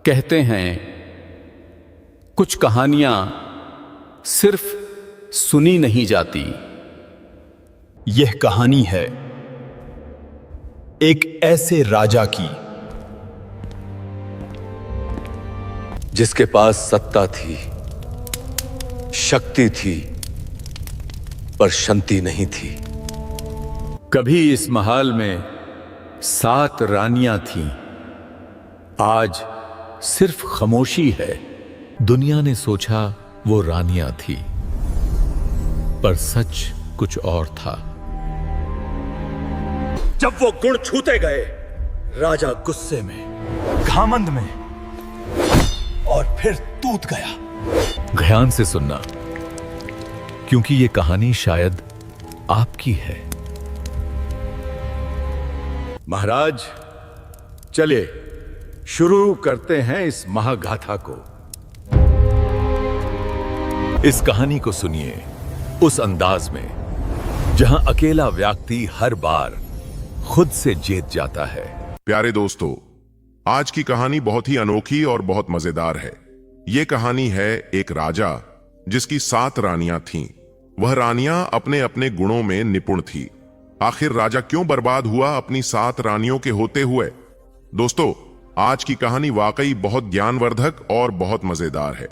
कहते हैं कुछ कहानियां सिर्फ सुनी नहीं जाती। यह कहानी है एक ऐसे राजा की जिसके पास सत्ता थी, शक्ति थी, पर शांति नहीं थी। कभी इस महल में 7 रानियां थीं। आज सिर्फ खामोशी है। दुनिया ने सोचा वो रानियां थी, पर सच कुछ और था। जब वो गुण छूते गए, राजा गुस्से में, घमंड में, और फिर टूट गया। ध्यान से सुनना, क्योंकि ये कहानी शायद आपकी है। महाराज, चलिए शुरू करते हैं इस महागाथा को। इस कहानी को सुनिए उस अंदाज में जहां अकेला व्यक्ति हर बार खुद से जीत जाता है। प्यारे दोस्तों, आज की कहानी बहुत ही अनोखी और बहुत मजेदार है। ये कहानी है एक राजा जिसकी 7 रानियां थीं। वह रानियां अपने अपने गुणों में निपुण थी। आखिर राजा क्यों बर्बाद हुआ अपनी 7 रानियों के होते हुए? दोस्तों, आज की कहानी वाकई बहुत ज्ञानवर्धक और बहुत मजेदार है।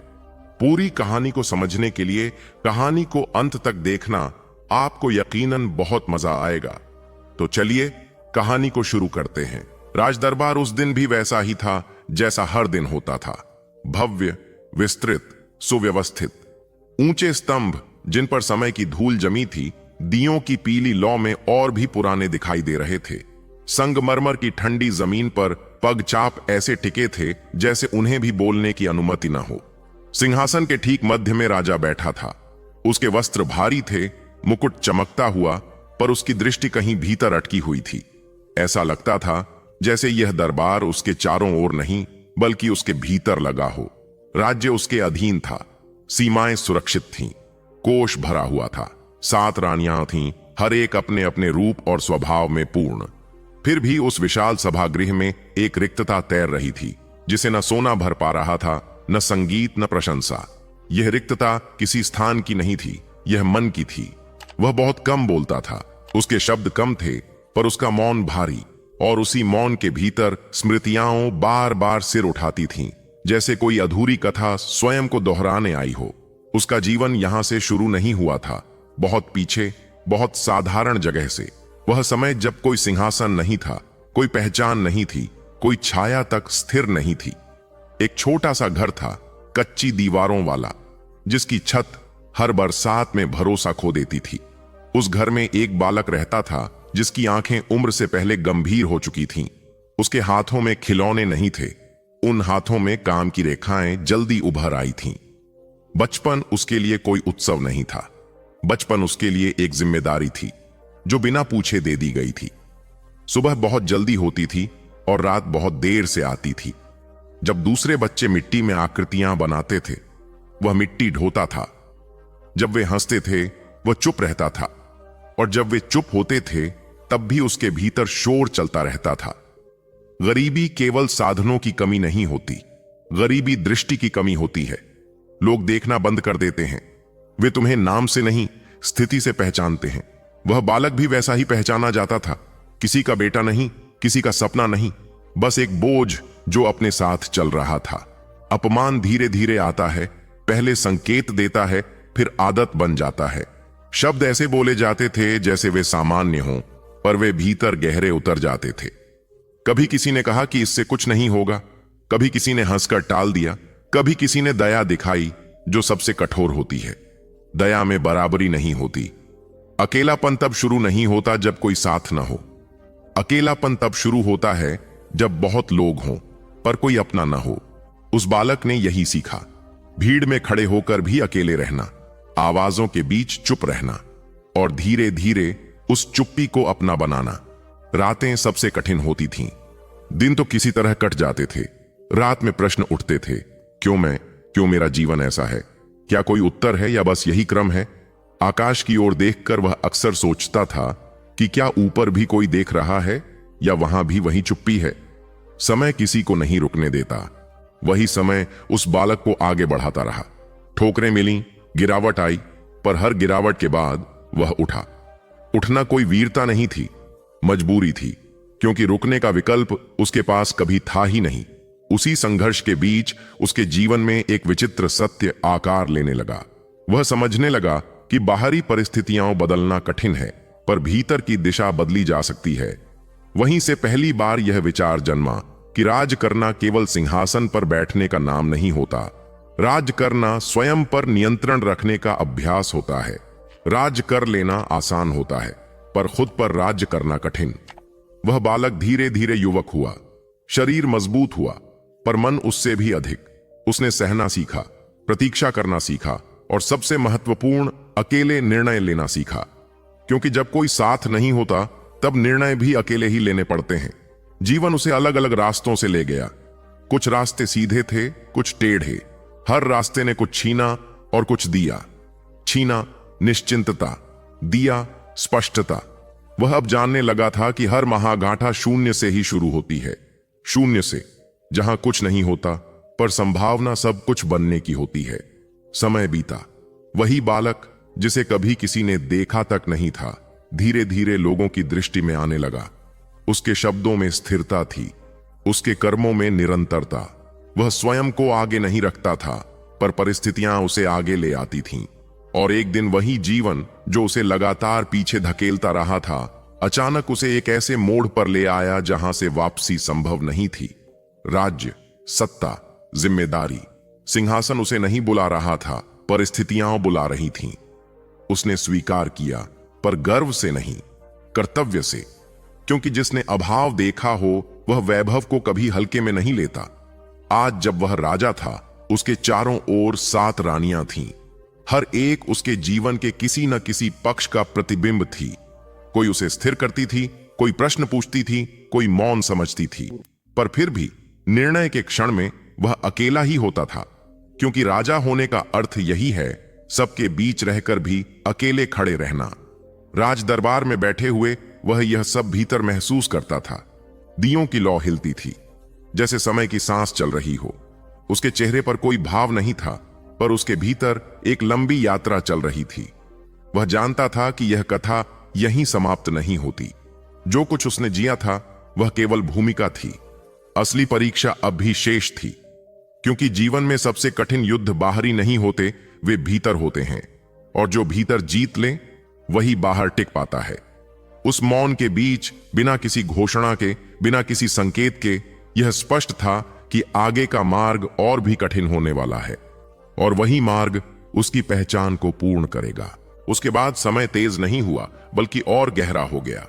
पूरी कहानी को समझने के लिए कहानी को अंत तक देखना आपको यकीनन बहुत मजा आएगा। तो चलिए कहानी को शुरू करते हैं। राजदरबार उस दिन भी वैसा ही था जैसा हर दिन होता था। भव्य, विस्तृत, सुव्यवस्थित। ऊंचे स्तंभ जिन पर समय की धूल जमी थी, दियों की पीली लौ में और भी पुराने दिखाई दे रहे थे। संगमरमर की ठंडी जमीन पर पगचाप ऐसे टिके थे जैसे उन्हें भी बोलने की अनुमति न हो। सिंहासन के ठीक मध्य में राजा बैठा था। उसके वस्त्र भारी थे, मुकुट चमकता हुआ, पर उसकी दृष्टि कहीं भीतर अटकी हुई थी। ऐसा लगता था जैसे यह दरबार उसके चारों ओर नहीं बल्कि उसके भीतर लगा हो। राज्य उसके अधीन था, सीमाएं सुरक्षित थीं, कोष भरा हुआ था। 7 रानियां थीं, हर एक अपने अपने रूप और स्वभाव में पूर्ण। फिर भी उस विशाल सभागृह में एक रिक्तता तैर रही थी, जिसे न सोना भर पा रहा था, न संगीत, न प्रशंसा। यह रिक्तता किसी स्थान की नहीं थी, यह मन की थी। वह बहुत कम बोलता था, उसके शब्द कम थे, पर उसका मौन भारी, और उसी मौन के भीतर स्मृतियां बार बार सिर उठाती थीं, जैसे कोई अधूरी कथा स्वयं को दोहराने आई हो। उसका जीवन यहां से शुरू नहीं हुआ था, बहुत पीछे, बहुत साधारण जगह से। वह समय जब कोई सिंहासन नहीं था, कोई पहचान नहीं थी, कोई छाया तक स्थिर नहीं थी। एक छोटा सा घर था, कच्ची दीवारों वाला, जिसकी छत हर बरसात में भरोसा खो देती थी। उस घर में एक बालक रहता था जिसकी आंखें उम्र से पहले गंभीर हो चुकी थीं। उसके हाथों में खिलौने नहीं थे, उन हाथों में काम की रेखाएं जल्दी उभर आई थीं। बचपन उसके लिए कोई उत्सव नहीं था, बचपन उसके लिए एक जिम्मेदारी थी जो बिना पूछे दे दी गई थी। सुबह बहुत जल्दी होती थी और रात बहुत देर से आती थी। जब दूसरे बच्चे मिट्टी में आकृतियां बनाते थे, वह मिट्टी ढोता था। जब वे हंसते थे, वह चुप रहता था, और जब वे चुप होते थे, तब भी उसके भीतर शोर चलता रहता था। गरीबी केवल साधनों की कमी नहीं होती, गरीबी दृष्टि की कमी होती है। लोग देखना बंद कर देते हैं। वे तुम्हें नाम से नहीं, स्थिति से पहचानते हैं। वह बालक भी वैसा ही पहचाना जाता था, किसी का बेटा नहीं, किसी का सपना नहीं, बस एक बोझ जो अपने साथ चल रहा था। अपमान धीरे धीरे आता है, पहले संकेत देता है, फिर आदत बन जाता है। शब्द ऐसे बोले जाते थे जैसे वे सामान्य हों, पर वे भीतर गहरे उतर जाते थे। कभी किसी ने कहा कि इससे कुछ नहीं होगा, कभी किसी ने हंसकर टाल दिया, कभी किसी ने दया दिखाई जो सबसे कठोर होती है। दया में बराबरी नहीं होती। अकेलापन तब शुरू नहीं होता जब कोई साथ न हो। अकेलापन तब शुरू होता है जब बहुत लोग हों पर कोई अपना न हो। उस बालक ने यही सीखा, भीड़ में खड़े होकर भी अकेले रहना, आवाजों के बीच चुप रहना, और धीरे धीरे उस चुप्पी को अपना बनाना। रातें सबसे कठिन होती थीं, दिन तो किसी तरह कट जाते थे। रात में प्रश्न उठते थे, क्यों मैं, क्यों मेरा जीवन ऐसा है? क्या कोई उत्तर है या बस यही क्रम है? आकाश की ओर देखकर वह अक्सर सोचता था कि क्या ऊपर भी कोई देख रहा है या वहां भी वही चुप्पी है। समय किसी को नहीं रुकने देता। वही समय उस बालक को आगे बढ़ाता रहा। ठोकरें मिली, गिरावट आई, पर हर गिरावट के बाद वह उठा। उठना कोई वीरता नहीं थी, मजबूरी थी, क्योंकि रुकने का विकल्प उसके पास कभी था ही नहीं। उसी संघर्ष के बीच उसके जीवन में एक विचित्र सत्य आकार लेने लगा। वह समझने लगा कि बाहरी परिस्थितियां बदलना कठिन है, पर भीतर की दिशा बदली जा सकती है। वहीं से पहली बार यह विचार जन्मा कि राज करना केवल सिंहासन पर बैठने का नाम नहीं होता। राज करना स्वयं पर नियंत्रण रखने का अभ्यास होता है। राज कर लेना आसान होता है, पर खुद पर राज्य करना कठिन। वह बालक धीरे धीरे युवक हुआ। शरीर मजबूत हुआ, पर मन उससे भी अधिक। उसने सहना सीखा, प्रतीक्षा करना सीखा, और सबसे महत्वपूर्ण, अकेले निर्णय लेना सीखा। क्योंकि जब कोई साथ नहीं होता, तब निर्णय भी अकेले ही लेने पड़ते हैं। जीवन उसे अलग अलग रास्तों से ले गया। कुछ रास्ते सीधे थे, कुछ टेढ़े। हर रास्ते ने कुछ छीना और कुछ दिया। छीना निश्चिंतता, दिया स्पष्टता। वह अब जानने लगा था कि हर महागाथा शून्य से ही शुरू होती है। शून्य से, जहां कुछ नहीं होता, पर संभावना सब कुछ बनने की होती है। समय बीता। वही बालक जिसे कभी किसी ने देखा तक नहीं था, धीरे धीरे लोगों की दृष्टि में आने लगा। उसके शब्दों में स्थिरता थी, उसके कर्मों में निरंतरता। वह स्वयं को आगे नहीं रखता था, पर परिस्थितियां उसे आगे ले आती थीं। और एक दिन वही जीवन जो उसे लगातार पीछे धकेलता रहा था, अचानक उसे एक ऐसे मोड़ पर ले आया जहां से वापसी संभव नहीं थी। राज्य, सत्ता, जिम्मेदारी, सिंहासन उसे नहीं बुला रहा था, परिस्थितियां बुला रही थीं। उसने स्वीकार किया, पर गर्व से नहीं, कर्तव्य से। क्योंकि जिसने अभाव देखा हो, वह वैभव को कभी हल्के में नहीं लेता। आज जब वह राजा था, उसके चारों ओर 7 रानियां थीं। हर एक उसके जीवन के किसी न किसी पक्ष का प्रतिबिंब थी। कोई उसे स्थिर करती थी, कोई प्रश्न पूछती थी, कोई मौन समझती थी। पर फिर भी निर्णय के क्षण में वह अकेला ही होता था, क्योंकि राजा होने का अर्थ यही है, सबके बीच रहकर भी अकेले खड़े रहना। राज दरबार में बैठे हुए वह यह सब भीतर महसूस करता था। दियों की लौ हिलती थी, जैसे समय की सांस चल रही हो। उसके चेहरे पर कोई भाव नहीं था, पर उसके भीतर एक लंबी यात्रा चल रही थी। वह जानता था कि यह कथा यहीं समाप्त नहीं होती। जो कुछ उसने जिया था, वह केवल भूमिका थी। असली परीक्षा अब भी शेष थी, क्योंकि जीवन में सबसे कठिन युद्ध बाहरी नहीं होते, वे भीतर होते हैं। और जो भीतर जीत ले, वही बाहर टिक पाता है। उस मौन के बीच, बिना किसी घोषणा के, बिना किसी संकेत के, यह स्पष्ट था कि आगे का मार्ग और भी कठिन होने वाला है, और वही मार्ग उसकी पहचान को पूर्ण करेगा। उसके बाद समय तेज नहीं हुआ, बल्कि और गहरा हो गया।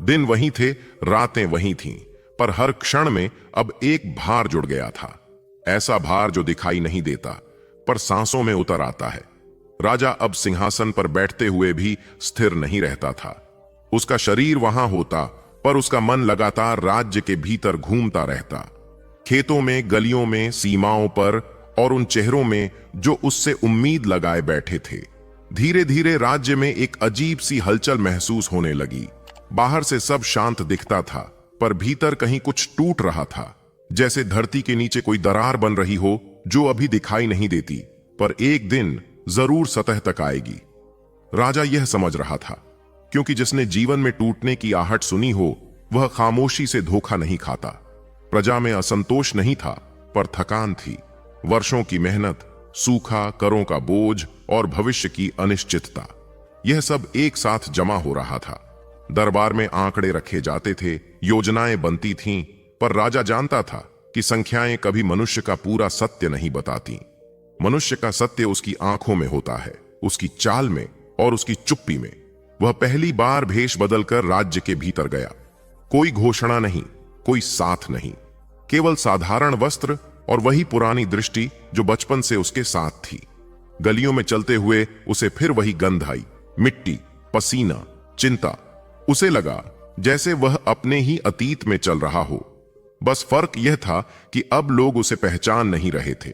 दिन वही थे, रातें वही थीं, पर हर क्षण में अब एक भार जुड़ गया था। ऐसा भार जो दिखाई नहीं देता, पर सांसों में उतर आता है। राजा अब सिंहासन पर बैठते हुए भी स्थिर नहीं रहता था। उसका शरीर वहां होता, पर उसका मन लगातार राज्य के भीतर घूमता रहता। खेतों में, गलियों में, सीमाओं पर, और उन चेहरों में जो उससे उम्मीद लगाए बैठे थे। धीरे धीरे राज्य में एक अजीब सी हलचल महसूस होने लगी। बाहर से सब शांत दिखता था, पर भीतर कहीं कुछ टूट रहा था, जैसे धरती के नीचे कोई दरार बन रही हो जो अभी दिखाई नहीं देती, पर एक दिन जरूर सतह तक आएगी। राजा यह समझ रहा था, क्योंकि जिसने जीवन में टूटने की आहट सुनी हो, वह खामोशी से धोखा नहीं खाता। प्रजा में असंतोष नहीं था, पर थकान थी। वर्षों की मेहनत, सूखा, करों का बोझ और भविष्य की अनिश्चितता, यह सब एक साथ जमा हो रहा था। दरबार में आंकड़े रखे जाते थे, योजनाएं बनती थीं, पर राजा जानता था कि संख्याएं कभी मनुष्य का पूरा सत्य नहीं बताती। मनुष्य का सत्य उसकी आंखों में होता है, उसकी चाल में और उसकी चुप्पी में। वह पहली बार भेष बदलकर राज्य के भीतर गया। कोई घोषणा नहीं, कोई साथ नहीं, केवल साधारण वस्त्र और वही पुरानी दृष्टि जो बचपन से उसके साथ थी। गलियों में चलते हुए उसे फिर वही गंध आई, मिट्टी, पसीना, चिंता। उसे लगा जैसे वह अपने ही अतीत में चल रहा हो। बस फर्क यह था कि अब लोग उसे पहचान नहीं रहे थे।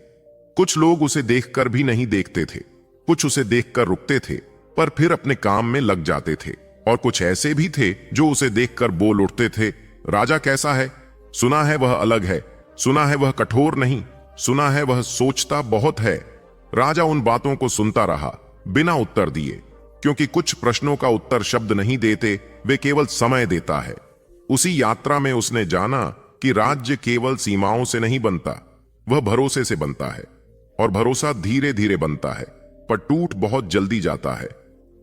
कुछ लोग उसे देखकर भी नहीं देखते थे, कुछ उसे देखकर रुकते थे, पर फिर अपने काम में लग जाते थे। और कुछ ऐसे भी थे जो उसे देखकर बोल उठते थे, राजा कैसा है? सुना है वह अलग है, सुना है वह कठोर नहीं, सुना है वह सोचता बहुत है। राजा उन बातों को सुनता रहा बिना उत्तर दिए, क्योंकि कुछ प्रश्नों का उत्तर शब्द नहीं देते, वे केवल समय देता है। उसी यात्रा में उसने जाना कि राज्य केवल सीमाओं से नहीं बनता, वह भरोसे से बनता है। और भरोसा धीरे धीरे बनता है, पर टूट बहुत जल्दी जाता है।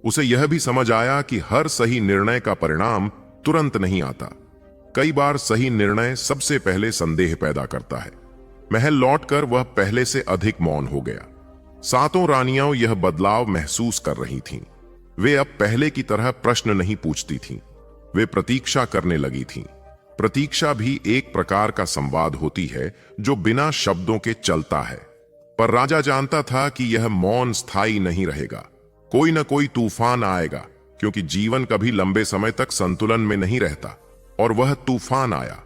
उसे यह भी समझ आया कि हर सही निर्णय का परिणाम तुरंत नहीं आता। कई बार सही निर्णय सबसे पहले संदेह पैदा करता है। महल लौटकर वह पहले से अधिक मौन हो गया। सातों रानियां यह बदलाव महसूस कर रही थीं। वे अब पहले की तरह प्रश्न नहीं पूछती थीं, वे प्रतीक्षा करने लगी थीं। प्रतीक्षा भी एक प्रकार का संवाद होती है जो बिना शब्दों के चलता है। पर राजा जानता था कि यह मौन स्थायी नहीं रहेगा, कोई न कोई तूफान आएगा, क्योंकि जीवन कभी लंबे समय तक संतुलन में नहीं रहता। और वह तूफान आया।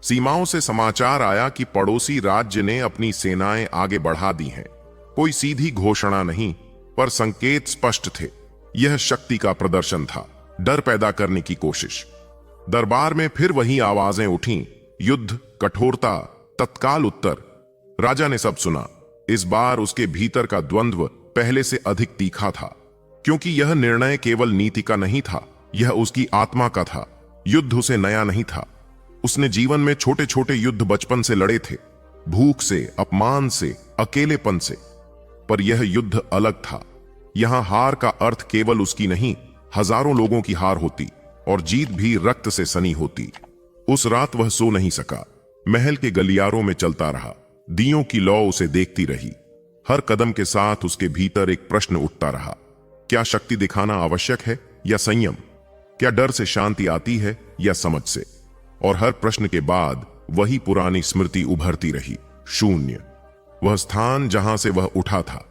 सीमाओं से समाचार आया कि पड़ोसी राज्य ने अपनी सेनाएं आगे बढ़ा दी हैं। कोई सीधी घोषणा नहीं, पर संकेत स्पष्ट थे। यह शक्ति का प्रदर्शन था, डर पैदा करने की कोशिश। दरबार में फिर वही आवाजें उठीं, युद्ध, कठोरता, तत्काल उत्तर। राजा ने सब सुना। इस बार उसके भीतर का द्वंद्व पहले से अधिक तीखा था, क्योंकि यह निर्णय केवल नीति का नहीं था, यह उसकी आत्मा का था। युद्ध उसे नया नहीं था। उसने जीवन में छोटे छोटे युद्ध बचपन से लड़े थे, भूख से, अपमान से, अकेलेपन से। पर यह युद्ध अलग था। यहां हार का अर्थ केवल उसकी नहीं, हजारों लोगों की हार होती, और जीत भी रक्त से सनी होती। उस रात वह सो नहीं सका। महल के गलियारों में चलता रहा, दियों की लौ उसे देखती रही। हर कदम के साथ उसके भीतर एक प्रश्न उठता रहा, क्या शक्ति दिखाना आवश्यक है या संयम? क्या डर से शांति आती है या समझ से? और हर प्रश्न के बाद वही पुरानी स्मृति उभरती रही, शून्य। वह स्थान जहां से वह उठा था।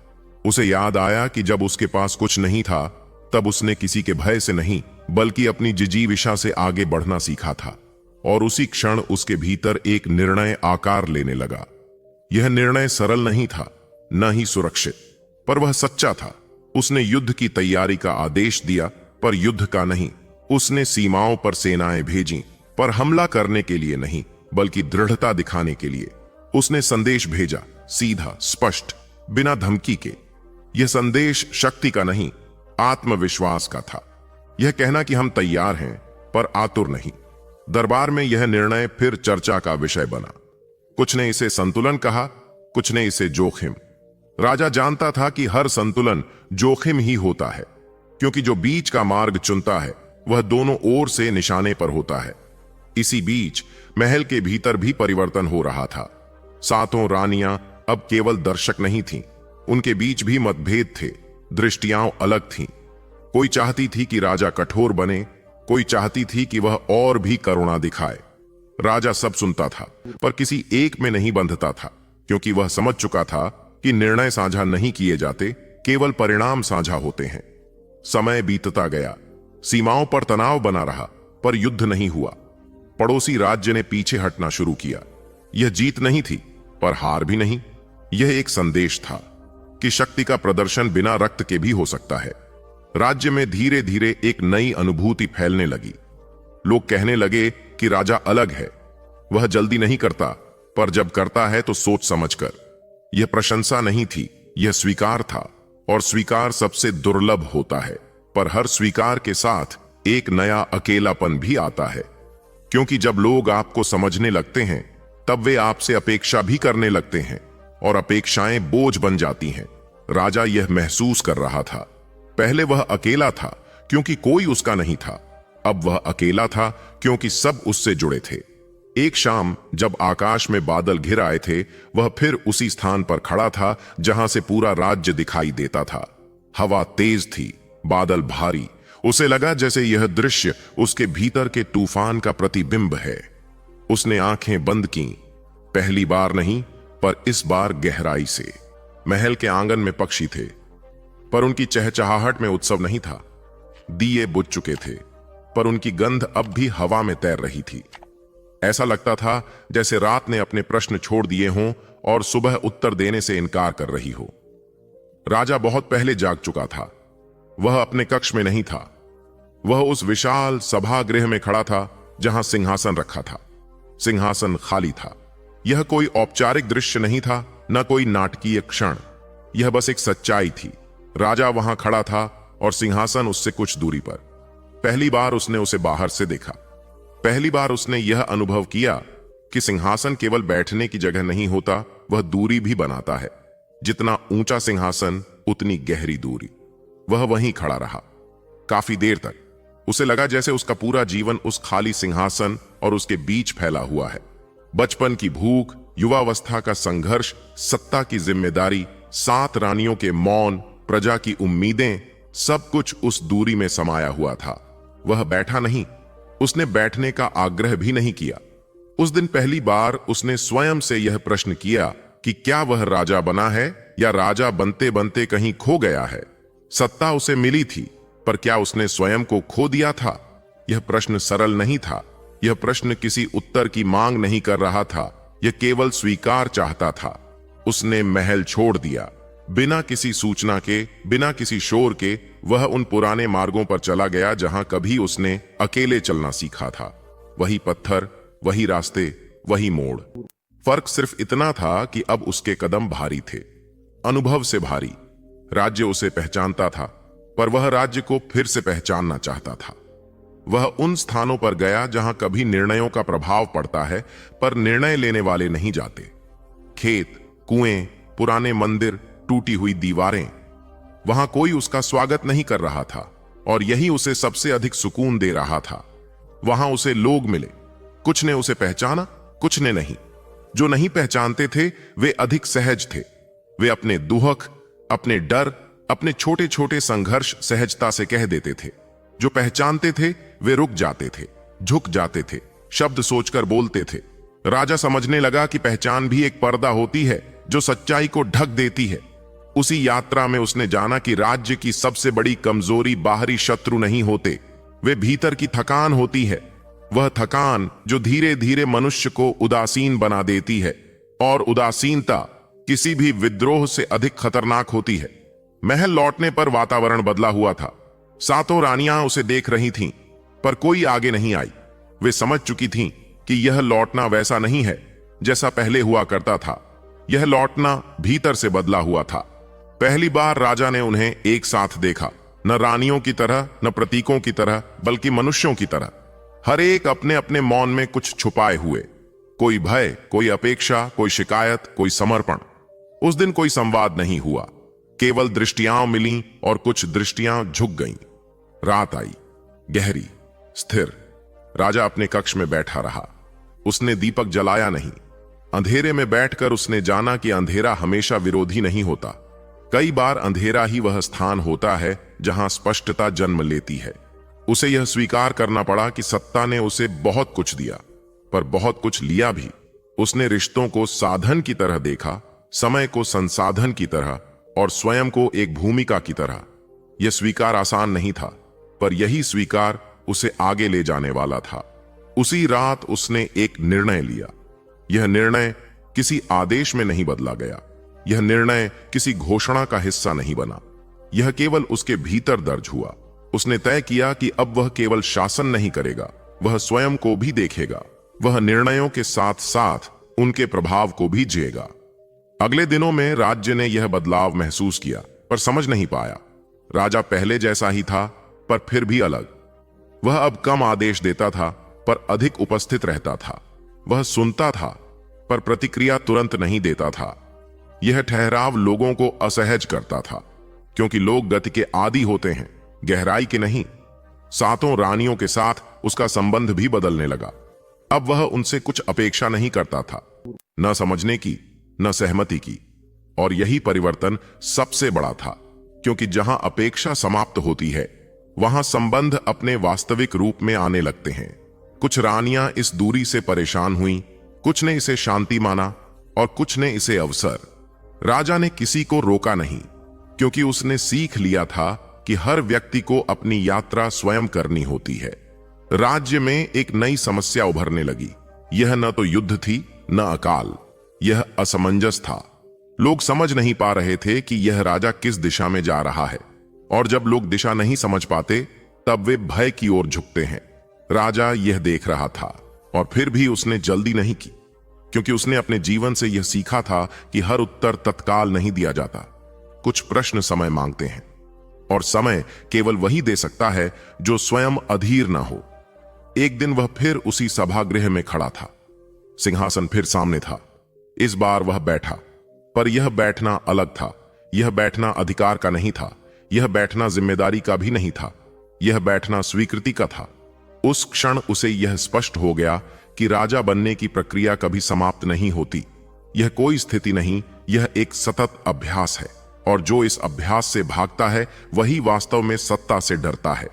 उसे याद आया कि जब उसके पास कुछ नहीं था, तब उसने किसी के भय से नहीं, बल्कि अपनी जिजीविषा से आगे बढ़ना सीखा था। और उसी क्षण उसके भीतर एक निर्णय आकार लेने लगा। यह निर्णय सरल नहीं था, न ही सुरक्षित, पर वह सच्चा था। उसने युद्ध की तैयारी का आदेश दिया, पर युद्ध का नहीं। उसने सीमाओं पर सेनाएं भेजी, पर हमला करने के लिए नहीं, बल्कि दृढ़ता दिखाने के लिए। उसने संदेश भेजा, सीधा, स्पष्ट, बिना धमकी के। यह संदेश शक्ति का नहीं, आत्मविश्वास का था। यह कहना कि हम तैयार हैं, पर आतुर नहीं। दरबार में यह निर्णय फिर चर्चा का विषय बना। कुछ ने इसे संतुलन कहा, कुछ ने इसे जोखिम। राजा जानता था कि हर संतुलन जोखिम ही होता है, क्योंकि जो बीच का मार्ग चुनता है वह दोनों ओर से निशाने पर होता है। इसी बीच महल के भीतर भी परिवर्तन हो रहा था। सातों रानियां अब केवल दर्शक नहीं थीं, उनके बीच भी मतभेद थे, दृष्टियां अलग थीं। कोई चाहती थी कि राजा कठोर बने, कोई चाहती थी कि वह और भी करुणा दिखाए। राजा सब सुनता था, पर किसी एक में नहीं बंधता था, क्योंकि वह समझ चुका था कि निर्णय साझा नहीं किए जाते, केवल परिणाम साझा होते हैं। समय बीतता गया, सीमाओं पर तनाव बना रहा, पर युद्ध नहीं हुआ। पड़ोसी राज्य ने पीछे हटना शुरू किया। यह जीत नहीं थी, पर हार भी नहीं। यह एक संदेश था कि शक्ति का प्रदर्शन बिना रक्त के भी हो सकता है। राज्य में धीरे धीरे एक नई अनुभूति फैलने लगी। लोग कहने लगे कि राजा अलग है, वह जल्दी नहीं करता, पर जब करता है तो सोच समझकर। यह प्रशंसा नहीं थी, यह स्वीकार था, और स्वीकार सबसे दुर्लभ होता है। पर हर स्वीकार के साथ एक नया अकेलापन भी आता है, क्योंकि जब लोग आपको समझने लगते हैं, तब वे आपसे अपेक्षा भी करने लगते हैं, और अपेक्षाएं बोझ बन जाती हैं। राजा यह महसूस कर रहा था। पहले वह अकेला था क्योंकि कोई उसका नहीं था, अब वह अकेला था क्योंकि सब उससे जुड़े थे। एक शाम जब आकाश में बादल घिर आए थे, वह फिर उसी स्थान पर खड़ा था जहां से पूरा राज्य दिखाई देता था। हवा तेज थी, बादल भारी। उसे लगा जैसे यह दृश्य उसके भीतर के तूफान का प्रतिबिंब है। उसने आंखें बंद कीं, पहली बार नहीं, पर इस बार गहराई से। महल के आंगन में पक्षी थे, पर उनकी चहचहाहट में उत्सव नहीं था। दिए बुझ चुके थे, पर उनकी गंध अब भी हवा में तैर रही थी। ऐसा लगता था जैसे रात ने अपने प्रश्न छोड़ दिए हों और सुबह उत्तर देने से इनकार कर रही हो। राजा बहुत पहले जाग चुका था। वह अपने कक्ष में नहीं था, वह उस विशाल सभागृह में खड़ा था जहां सिंहासन रखा था। सिंहासन खाली था। यह कोई औपचारिक दृश्य नहीं था, न कोई नाटकीय क्षण। यह बस एक सच्चाई थी। राजा वहां खड़ा था और सिंहासन उससे कुछ दूरी पर। पहली बार उसने उसे बाहर से देखा। पहली बार उसने यह अनुभव किया कि सिंहासन केवल बैठने की जगह नहीं होता, वह दूरी भी बनाता है। जितना ऊंचा सिंहासन उतनी गहरी दूरी। वह वहीं खड़ा रहा काफी देर तक। उसे लगा जैसे उसका पूरा जीवन उस खाली सिंहासन और उसके बीच फैला हुआ है। बचपन की भूख, युवावस्था का संघर्ष, सत्ता की जिम्मेदारी, 7 रानियों के मौन, प्रजा की उम्मीदें, सब कुछ उस दूरी में समाया हुआ था। वह बैठा नहीं, उसने बैठने का आग्रह भी नहीं किया। उस दिन पहली बार उसने स्वयं से यह प्रश्न किया कि क्या वह राजा बना है या राजा बनते बनते कहीं खो गया है। सत्ता उसे मिली थी, पर क्या उसने स्वयं को खो दिया था? यह प्रश्न सरल नहीं था। यह प्रश्न किसी उत्तर की मांग नहीं कर रहा था, यह केवल स्वीकार चाहता था। उसने महल छोड़ दिया। बिना किसी सूचना के, बिना किसी शोर के वह उन पुराने मार्गों पर चला गया जहां कभी उसने अकेले चलना सीखा था। वही पत्थर, वही रास्ते, वही मोड़। फर्क सिर्फ इतना था कि अब उसके कदम भारी थे, अनुभव से भारी। राज्य उसे पहचानता था, पर वह राज्य को फिर से पहचानना चाहता था। वह उन स्थानों पर गया जहां कभी निर्णयों का प्रभाव पड़ता है, पर निर्णय लेने वाले नहीं जाते। खेत, कुएं, पुराने मंदिर, टूटी हुई दीवारें। वहां कोई उसका स्वागत नहीं कर रहा था, और यही उसे सबसे अधिक सुकून दे रहा था। वहां उसे लोग मिले, कुछ ने उसे पहचाना, कुछ ने नहीं। जो नहीं पहचानते थे वे अधिक सहज थे। वे अपने दुहक, अपने डर, अपने छोटे छोटे संघर्ष सहजता से कह देते थे। जो पहचानते थे वे रुक जाते थे, झुक जाते थे, शब्द सोचकर बोलते थे। राजा समझने लगा कि पहचान भी एक पर्दा होती है जो सच्चाई को ढक देती है। उसी यात्रा में उसने जाना कि राज्य की सबसे बड़ी कमजोरी बाहरी शत्रु नहीं होते, वे भीतर की थकान होती है। वह थकान जो धीरे धीरे मनुष्य को उदासीन बना देती है, और उदासीनता किसी भी विद्रोह से अधिक खतरनाक होती है। महल लौटने पर वातावरण बदला हुआ था। 7 रानियां उसे देख रही थीं, पर कोई आगे नहीं आई। वे समझ चुकी थीं कि यह लौटना वैसा नहीं है जैसा पहले हुआ करता था। यह लौटना भीतर से बदला हुआ था। पहली बार राजा ने उन्हें एक साथ देखा, न रानियों की तरह, न प्रतीकों की तरह, बल्कि मनुष्यों की तरह। हर एक अपने अपने मौन में कुछ छुपाए हुए। कोई भय, कोई अपेक्षा, कोई शिकायत, कोई समर्पण। उस दिन कोई संवाद नहीं हुआ, केवल दृष्टियां मिलीं और कुछ दृष्टियां झुक गईं। रात आई, गहरी, स्थिर। राजा अपने कक्ष में बैठा रहा। उसने दीपक जलाया नहीं। अंधेरे में बैठकर उसने जाना कि अंधेरा हमेशा विरोधी नहीं होता। कई बार अंधेरा ही वह स्थान होता है जहां स्पष्टता जन्म लेती है। उसे यह स्वीकार करना पड़ा कि सत्ता ने उसे बहुत कुछ दिया, पर बहुत कुछ लिया भी। उसने रिश्तों को साधन की तरह देखा, समय को संसाधन की तरह, और स्वयं को एक भूमिका की तरह। यह स्वीकार आसान नहीं था, पर यही स्वीकार उसे आगे ले जाने वाला था। उसी रात उसने एक निर्णय लिया। यह निर्णय किसी आदेश में नहीं बदला गया। यह निर्णय किसी घोषणा का हिस्सा नहीं बना। यह केवल उसके भीतर दर्ज हुआ। उसने तय किया कि अब वह केवल शासन नहीं करेगा, वह स्वयं को भी देखेगा। वह निर्णयों के साथ साथ उनके प्रभाव को भी जिएगा। अगले दिनों में राज्य ने यह बदलाव महसूस किया, पर समझ नहीं पाया। राजा पहले जैसा ही था, पर फिर भी अलग। वह अब कम आदेश देता था, पर अधिक उपस्थित रहता था। वह सुनता था, पर प्रतिक्रिया तुरंत नहीं देता था। यह ठहराव लोगों को असहज करता था, क्योंकि लोग गति के आदी होते हैं, गहराई के नहीं। 7 रानियों के साथ उसका संबंध भी बदलने लगा। अब वह उनसे कुछ अपेक्षा नहीं करता था, न समझने की, न सहमति की। और यही परिवर्तन सबसे बड़ा था, क्योंकि जहां अपेक्षा समाप्त होती है, वहां संबंध अपने वास्तविक रूप में आने लगते हैं। कुछ रानियां इस दूरी से परेशान हुईं, कुछ ने इसे शांति माना और कुछ ने इसे अवसर। राजा ने किसी को रोका नहीं, क्योंकि उसने सीख लिया था कि हर व्यक्ति को अपनी यात्रा स्वयं करनी होती है। राज्य में एक नई समस्या उभरने लगी। यह न तो युद्ध थी, न अकाल। यह असमंजस था। लोग समझ नहीं पा रहे थे कि यह राजा किस दिशा में जा रहा है, और जब लोग दिशा नहीं समझ पाते, तब वे भय की ओर झुकते हैं। राजा यह देख रहा था, और फिर भी उसने जल्दी नहीं की। क्योंकि उसने अपने जीवन से यह सीखा था कि हर उत्तर तत्काल नहीं दिया जाता। कुछ प्रश्न समय मांगते हैं, और समय केवल वही दे सकता है जो स्वयं अधीर ना हो। एक दिन वह फिर उसी सभागृह में खड़ा था। सिंहासन फिर सामने था। इस बार वह बैठा, पर यह बैठना अलग था। यह बैठना अधिकार का नहीं था, यह बैठना जिम्मेदारी का भी नहीं था, यह बैठना स्वीकृति का था। उस क्षण उसे यह स्पष्ट हो गया कि राजा बनने की प्रक्रिया कभी समाप्त नहीं होती। यह कोई स्थिति नहीं, यह एक सतत अभ्यास है, और जो इस अभ्यास से भागता है वही वास्तव में सत्ता से डरता है।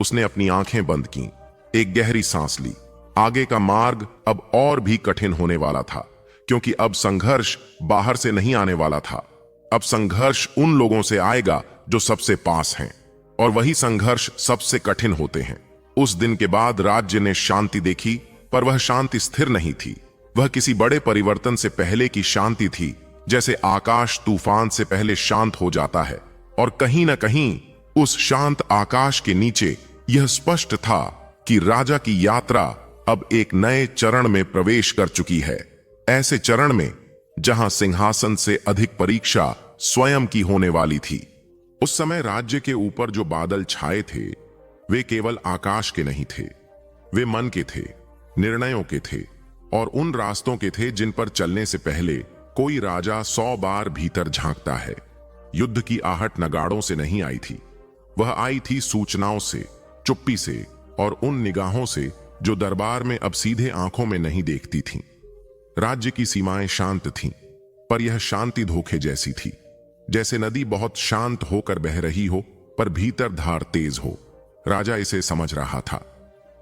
उसने अपनी आंखें बंद की, एक गहरी सांस ली। आगे का मार्ग अब और भी कठिन होने वाला था, क्योंकि अब संघर्ष बाहर से नहीं आने वाला था। अब संघर्ष उन लोगों से आएगा जो सबसे पास हैं, और वही संघर्ष सबसे कठिन होते हैं। उस दिन के बाद राज्य ने शांति देखी, पर वह शांति स्थिर नहीं थी। वह किसी बड़े परिवर्तन से पहले की शांति थी, जैसे आकाश तूफान से पहले शांत हो जाता है। और कहीं ना कहीं उस शांत आकाश के नीचे यह स्पष्ट था कि राजा की यात्रा अब एक नए चरण में प्रवेश कर चुकी है, ऐसे चरण में जहां सिंहासन से अधिक परीक्षा स्वयं की होने वाली थी। उस समय राज्य के ऊपर जो बादल छाए थे वे केवल आकाश के नहीं थे, वे मन के थे, निर्णयों के थे, और उन रास्तों के थे जिन पर चलने से पहले कोई राजा 100 बार भीतर झांकता है। युद्ध की आहट नगाड़ों से नहीं आई थी, वह आई थी सूचनाओं से, चुप्पी से, और उन निगाहों से जो दरबार में अब सीधे आंखों में नहीं देखती थीं। राज्य की सीमाएं शांत थीं, पर यह शांति धोखे जैसी थी, जैसे नदी बहुत शांत होकर बह रही हो पर भीतर धार तेज हो। राजा इसे समझ रहा था।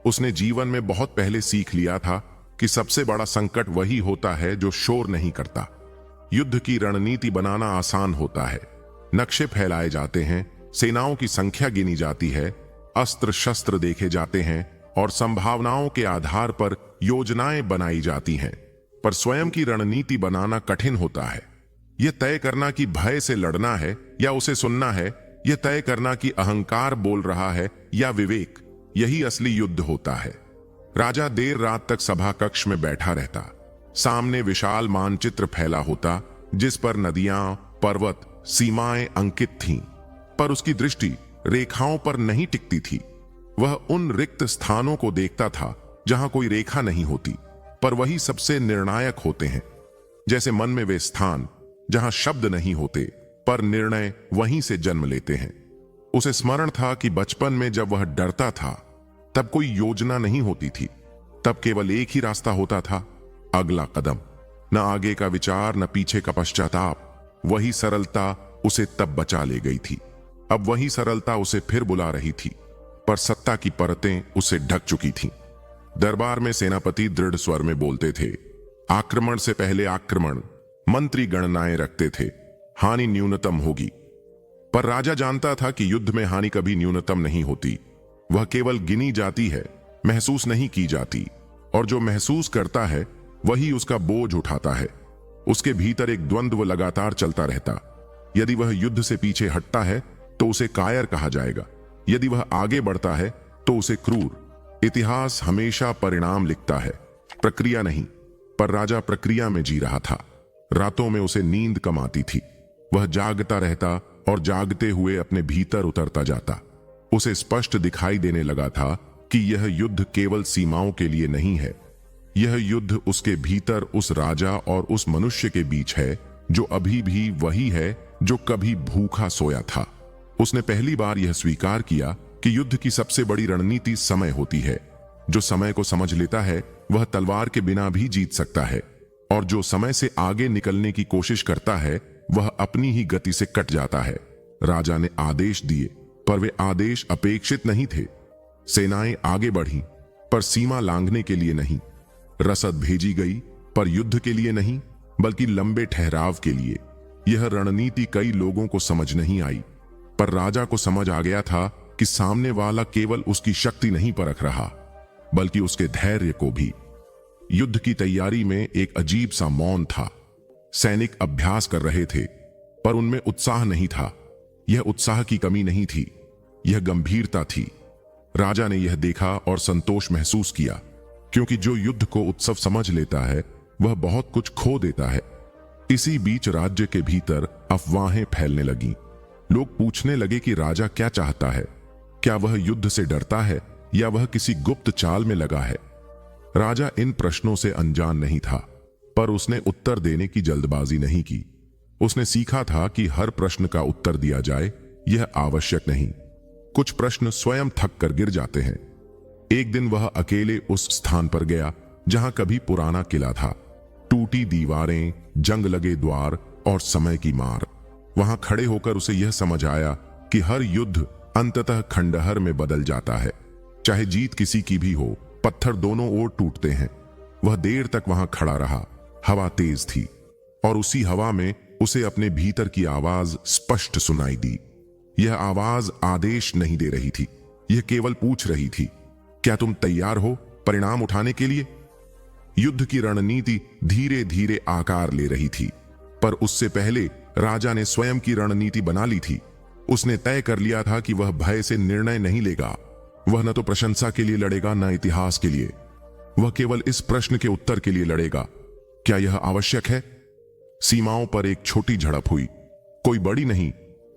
उसने जीवन में बहुत पहले सीख लिया था कि सबसे बड़ा संकट वही होता है जो शोर नहीं करता। युद्ध की रणनीति बनाना आसान होता है, नक्शे फैलाए जाते हैं, सेनाओं की संख्या गिनी जाती है, अस्त्र शस्त्र देखे जाते हैं, और संभावनाओं के आधार पर योजनाएं बनाई जाती हैं। पर स्वयं की रणनीति बनाना कठिन होता है। यह तय करना कि भय से लड़ना है या उसे सुनना है, यह तय करना कि अहंकार बोल रहा है या विवेक, यही असली युद्ध होता है। राजा देर रात तक सभा कक्ष में बैठा रहता। सामने विशाल मानचित्र फैला होता, जिस पर नदियां, पर्वत, सीमाएं अंकित थीं, पर उसकी दृष्टि रेखाओं पर नहीं टिकती थी। वह उन रिक्त स्थानों को देखता था जहां कोई रेखा नहीं होती, पर वही सबसे निर्णायक होते हैं। जैसे मन में वे स्थान जहां शब्द नहीं होते, पर निर्णय वहीं से जन्म लेते हैं। उसे स्मरण था कि बचपन में जब वह डरता था तब कोई योजना नहीं होती थी, तब केवल एक ही रास्ता होता था, अगला कदम। न आगे का विचार, न पीछे का पश्चाताप। वही सरलता उसे तब बचा ले गई थी। अब वही सरलता उसे फिर बुला रही थी, पर सत्ता की परतें उसे ढक चुकी थीं। दरबार में सेनापति दृढ़ स्वर में बोलते थे, आक्रमण से पहले आक्रमण। मंत्री गणनाएं रखते थे, हानि न्यूनतम होगी। पर राजा जानता था कि युद्ध में हानि कभी न्यूनतम नहीं होती, वह केवल गिनी जाती है, महसूस नहीं की जाती। और जो महसूस करता है वही उसका बोझ उठाता है। उसके भीतर एक द्वंद्व लगातार चलता रहता। यदि वह युद्ध से पीछे हटता है तो उसे कायर कहा जाएगा, यदि वह आगे बढ़ता है तो उसे क्रूर। इतिहास हमेशा परिणाम लिखता है, प्रक्रिया नहीं। पर राजा प्रक्रिया में जी रहा था। रातों में उसे नींद कम आती थी। वह जागता रहता और जागते हुए अपने भीतर उतरता जाता। उसे स्पष्ट दिखाई देने लगा था कि यह युद्ध केवल सीमाओं के लिए नहीं है, यह युद्ध उसके भीतर उस राजा और उस मनुष्य के बीच है जो अभी भी वही है जो कभी भूखा सोया था। उसने पहली बार यह स्वीकार किया कि युद्ध की सबसे बड़ी रणनीति समय होती है। जो समय को समझ लेता है वह तलवार के बिना भी जीत सकता है, और जो समय से आगे निकलने की कोशिश करता है वह अपनी ही गति से कट जाता है। राजा ने आदेश दिए, पर वे आदेश अपेक्षित नहीं थे। सेनाएं आगे बढ़ी, पर सीमा लांघने के लिए नहीं। रसद भेजी गई, पर युद्ध के लिए नहीं, बल्कि लंबे ठहराव के लिए। यह रणनीति कई लोगों को समझ नहीं आई, पर राजा को समझ आ गया था कि सामने वाला केवल उसकी शक्ति नहीं परख रहा, बल्कि उसके धैर्य को भी। युद्ध की तैयारी में एक अजीब सा मौन था। सैनिक अभ्यास कर रहे थे, पर उनमें उत्साह नहीं था। यह उत्साह की कमी नहीं थी, यह गंभीरता थी। राजा ने यह देखा और संतोष महसूस किया, क्योंकि जो युद्ध को उत्सव समझ लेता है वह बहुत कुछ खो देता है। इसी बीच राज्य के भीतर अफवाहें फैलने लगीं। लोग पूछने लगे कि राजा क्या चाहता है, क्या वह युद्ध से डरता है या वह किसी गुप्त चाल में लगा है। राजा इन प्रश्नों से अनजान नहीं था, पर उसने उत्तर देने की जल्दबाजी नहीं की। उसने सीखा था कि हर प्रश्न का उत्तर दिया जाए यह आवश्यक नहीं। कुछ प्रश्न स्वयं थक कर गिर जाते हैं। एक दिन वह अकेले उस स्थान पर गया जहां कभी पुराना किला था। टूटी दीवारें, जंग लगे द्वार और समय की मार। वहां खड़े होकर उसे यह समझ आया कि हर युद्ध अंततः खंडहर में बदल जाता है। चाहे जीत किसी की भी हो, पत्थर दोनों ओर टूटते हैं। वह देर तक वहां खड़ा रहा। हवा तेज थी और उसी हवा में उसे अपने भीतर की आवाज स्पष्ट सुनाई दी। यह आवाज आदेश नहीं दे रही थी, यह केवल पूछ रही थी, क्या तुम तैयार हो परिणाम उठाने के लिए? युद्ध की रणनीति धीरे धीरे आकार ले रही थी, पर उससे पहले राजा ने स्वयं की रणनीति बना ली थी। उसने तय कर लिया था कि वह भय से निर्णय नहीं लेगा। वह न तो प्रशंसा के लिए लड़ेगा, न इतिहास के लिए। वह केवल इस प्रश्न के उत्तर के लिए लड़ेगा, क्या यह आवश्यक है? सीमाओं पर एक छोटी झड़प हुई, कोई बड़ी नहीं,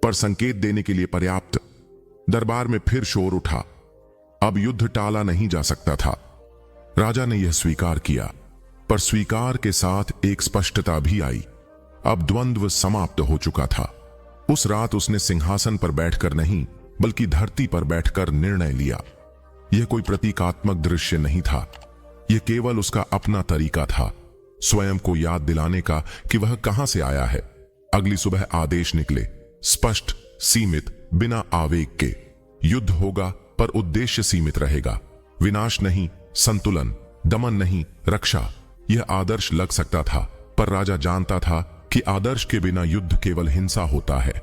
पर संकेत देने के लिए पर्याप्त। दरबार में फिर शोर उठा। अब युद्ध टाला नहीं जा सकता था। राजा ने यह स्वीकार किया, पर स्वीकार के साथ एक स्पष्टता भी आई। अब द्वंद्व समाप्त हो चुका था। उस रात उसने सिंहासन पर बैठकर नहीं, बल्कि धरती पर बैठकर निर्णय लिया। यह कोई प्रतीकात्मक दृश्य नहीं था, यह केवल उसका अपना तरीका था, स्वयं को याद दिलाने का कि वह कहां से आया है। अगली सुबह आदेश निकले, स्पष्ट, सीमित, बिना आवेग के। युद्ध होगा पर उद्देश्य सीमित रहेगा। विनाश नहीं, संतुलन, दमन नहीं, रक्षा। यह आदर्श लग सकता था, पर राजा जानता था कि आदर्श के बिना युद्ध केवल हिंसा होता है।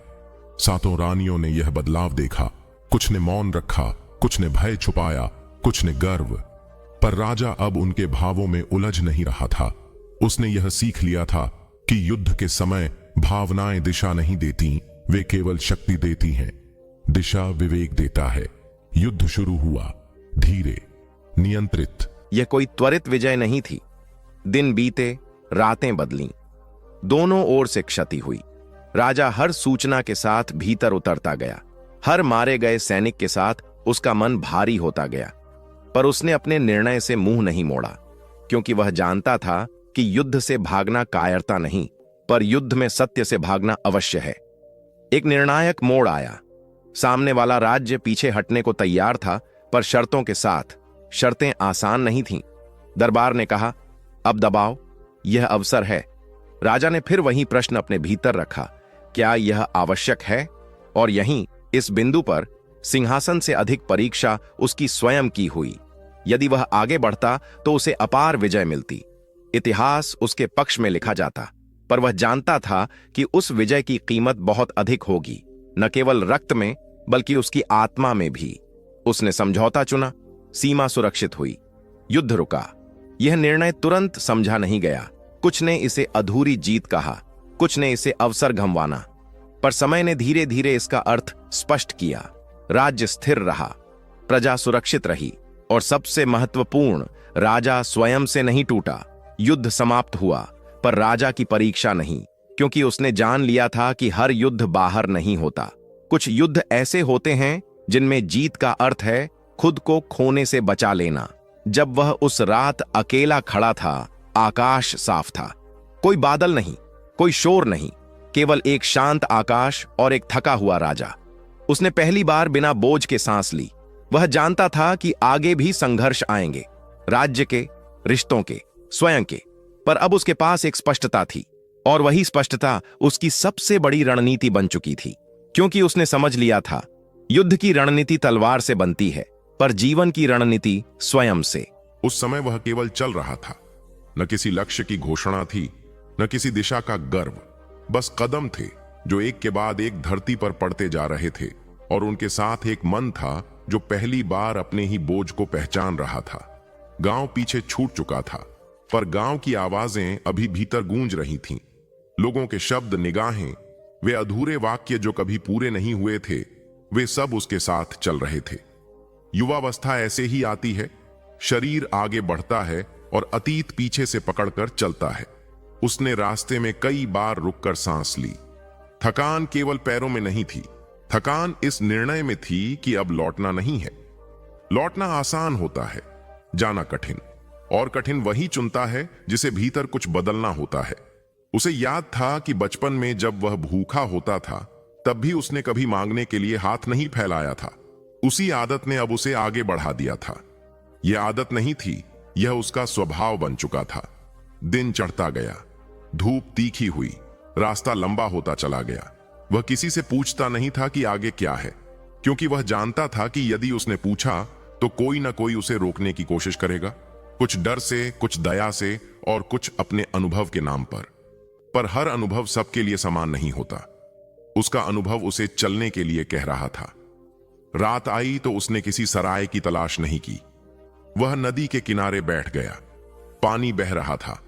सातों रानियों ने यह बदलाव देखा। कुछ ने मौन रखा, कुछ ने भय छुपाया, कुछ ने गर्व। पर राजा अब उनके भावों में उलझ नहीं रहा था। उसने यह सीख लिया था कि युद्ध के समय भावनाएं दिशा नहीं देती, वे केवल शक्ति देती हैं। दिशा विवेक देता है। युद्ध शुरू हुआ, धीरे, नियंत्रित। यह कोई त्वरित विजय नहीं थी। दिन बीते, रातें बदलीं, दोनों ओर से क्षति हुई। राजा हर सूचना के साथ भीतर उतरता गया। हर मारे गए सैनिक के साथ उसका मन भारी होता गया। पर उसने अपने निर्णय से मुंह नहीं मोड़ा, क्योंकि वह जानता था कि युद्ध से भागना कायरता नहीं, पर युद्ध में सत्य से भागना अवश्य है। एक निर्णायक मोड़ आया। सामने वाला राज्य पीछे हटने को तैयार था, पर शर्तों के साथ। शर्तें आसान नहीं थीं। दरबार ने कहा, अब दबाओ, यह अवसर है। राजा ने फिर वही प्रश्न अपने भीतर रखा, क्या यह आवश्यक है? और यहीं, इस बिंदु पर सिंहासन से अधिक परीक्षा उसकी स्वयं की हुई। यदि वह आगे बढ़ता तो उसे अपार विजय मिलती। इतिहास उसके पक्ष में लिखा जाता, पर वह जानता था कि उस विजय की कीमत बहुत अधिक होगी, न केवल रक्त में बल्कि उसकी आत्मा में भी। उसने समझौता चुना, सीमा सुरक्षित हुई, युद्ध रुका। यह निर्णय तुरंत समझा नहीं गया। कुछ ने इसे अधूरी जीत कहा, कुछ ने इसे अवसर गंवाना, पर समय ने धीरे धीरे इसका अर्थ स्पष्ट किया। राज्य स्थिर रहा, प्रजा सुरक्षित रही, और सबसे महत्वपूर्ण, राजा स्वयं से नहीं टूटा। युद्ध समाप्त हुआ, पर राजा की परीक्षा नहीं, क्योंकि उसने जान लिया था कि हर युद्ध बाहर नहीं होता। कुछ युद्ध ऐसे होते हैं जिनमें जीत का अर्थ है खुद को खोने से बचा लेना। जब वह उस रात अकेला खड़ा था, आकाश साफ था। कोई बादल नहीं, कोई शोर नहीं, केवल एक शांत आकाश और एक थका हुआ राजा। उसने पहली बार बिना बोझ के सांस ली। वह जानता था कि आगे भी संघर्ष आएंगे, राज्य के, रिश्तों के, स्वयं के। पर अब उसके पास एक स्पष्टता थी, और वही स्पष्टता उसकी सबसे बड़ी रणनीति बन चुकी थी। क्योंकि उसने समझ लिया था, युद्ध की रणनीति तलवार से बनती है, पर जीवन की रणनीति स्वयं से। उस समय वह केवल चल रहा था। न किसी लक्ष्य की घोषणा थी, न किसी दिशा का गर्व। बस कदम थे जो एक के बाद एक धरती पर पड़ते जा रहे थे, और उनके साथ एक मन था जो पहली बार अपने ही बोझ को पहचान रहा था। गांव पीछे छूट चुका था, पर गांव की आवाजें अभी भीतर गूंज रही थीं। लोगों के शब्द, निगाहें, वे अधूरे वाक्य जो कभी पूरे नहीं हुए थे, वे सब उसके साथ चल रहे थे। युवावस्था ऐसे ही आती है। शरीर आगे बढ़ता है, और अतीत पीछे से पकड़कर चलता है। उसने रास्ते में कई बार रुककर सांस ली। थकान केवल पैरों में नहीं थी, थकान इस निर्णय में थी कि अब लौटना नहीं है। लौटना आसान होता है, जाना कठिन, और कठिन वही चुनता है जिसे भीतर कुछ बदलना होता है। उसे याद था कि बचपन में जब वह भूखा होता था तब भी उसने कभी मांगने के लिए हाथ नहीं फैलाया था। उसी आदत ने अब उसे आगे बढ़ा दिया था। यह आदत नहीं थी, यह उसका स्वभाव बन चुका था। दिन चढ़ता गया, धूप तीखी हुई, रास्ता लंबा होता चला गया। वह किसी से पूछता नहीं था कि आगे क्या है, क्योंकि वह जानता था कि यदि उसने पूछा तो कोई ना कोई उसे रोकने की कोशिश करेगा, कुछ डर से, कुछ दया से और कुछ अपने अनुभव के नाम पर हर अनुभव सबके लिए समान नहीं होता। उसका अनुभव उसे चलने के लिए कह रहा था। रात आई तो उसने किसी सराय की तलाश नहीं की। वह नदी के किनारे बैठ गया। पानी बह रहा था,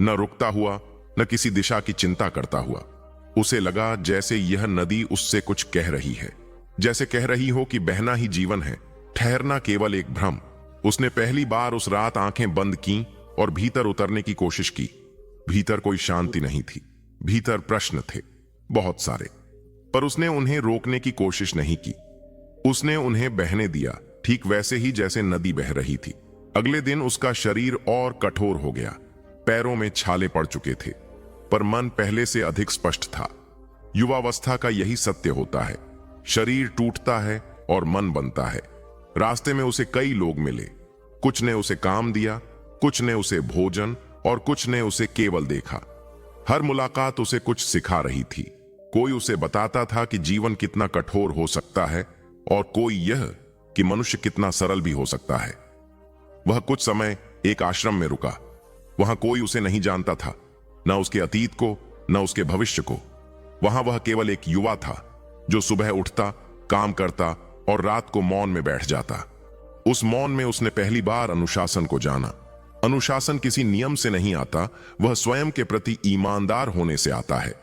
न रुकता हुआ न किसी दिशा की चिंता करता हुआ। उसे लगा जैसे यह नदी उससे कुछ कह रही है, जैसे कह रही हो कि बहना ही जीवन है, ठहरना केवल एक भ्रम। उसने पहली बार उस रात आंखें बंद की और भीतर उतरने की कोशिश की। भीतर कोई शांति नहीं थी, भीतर प्रश्न थे, बहुत सारे, पर उसने उन्हें रोकने की कोशिश नहीं की। उसने उन्हें बहने दिया, ठीक वैसे ही जैसे नदी बह रही थी। अगले दिन उसका शरीर और कठोर हो गया, पैरों में छाले पड़ चुके थे, पर मन पहले से अधिक स्पष्ट था। युवावस्था का यही सत्य होता है, शरीर टूटता है और मन बनता है। रास्ते में उसे कई लोग मिले, कुछ ने उसे काम दिया, कुछ ने उसे भोजन और कुछ ने उसे केवल देखा। हर मुलाकात उसे कुछ सिखा रही थी। कोई उसे बताता था कि जीवन कितना कठोर हो सकता है और कोई यह कि मनुष्य कितना सरल भी हो सकता है। वह कुछ समय एक आश्रम में रुका। वहां कोई उसे नहीं जानता था, न उसके अतीत को न उसके भविष्य को। वहां वह केवल एक युवा था जो सुबह उठता, काम करता और रात को मौन में बैठ जाता। उस मौन में उसने पहली बार अनुशासन को जाना। अनुशासन किसी नियम से नहीं आता, वह स्वयं के प्रति ईमानदार होने से आता है।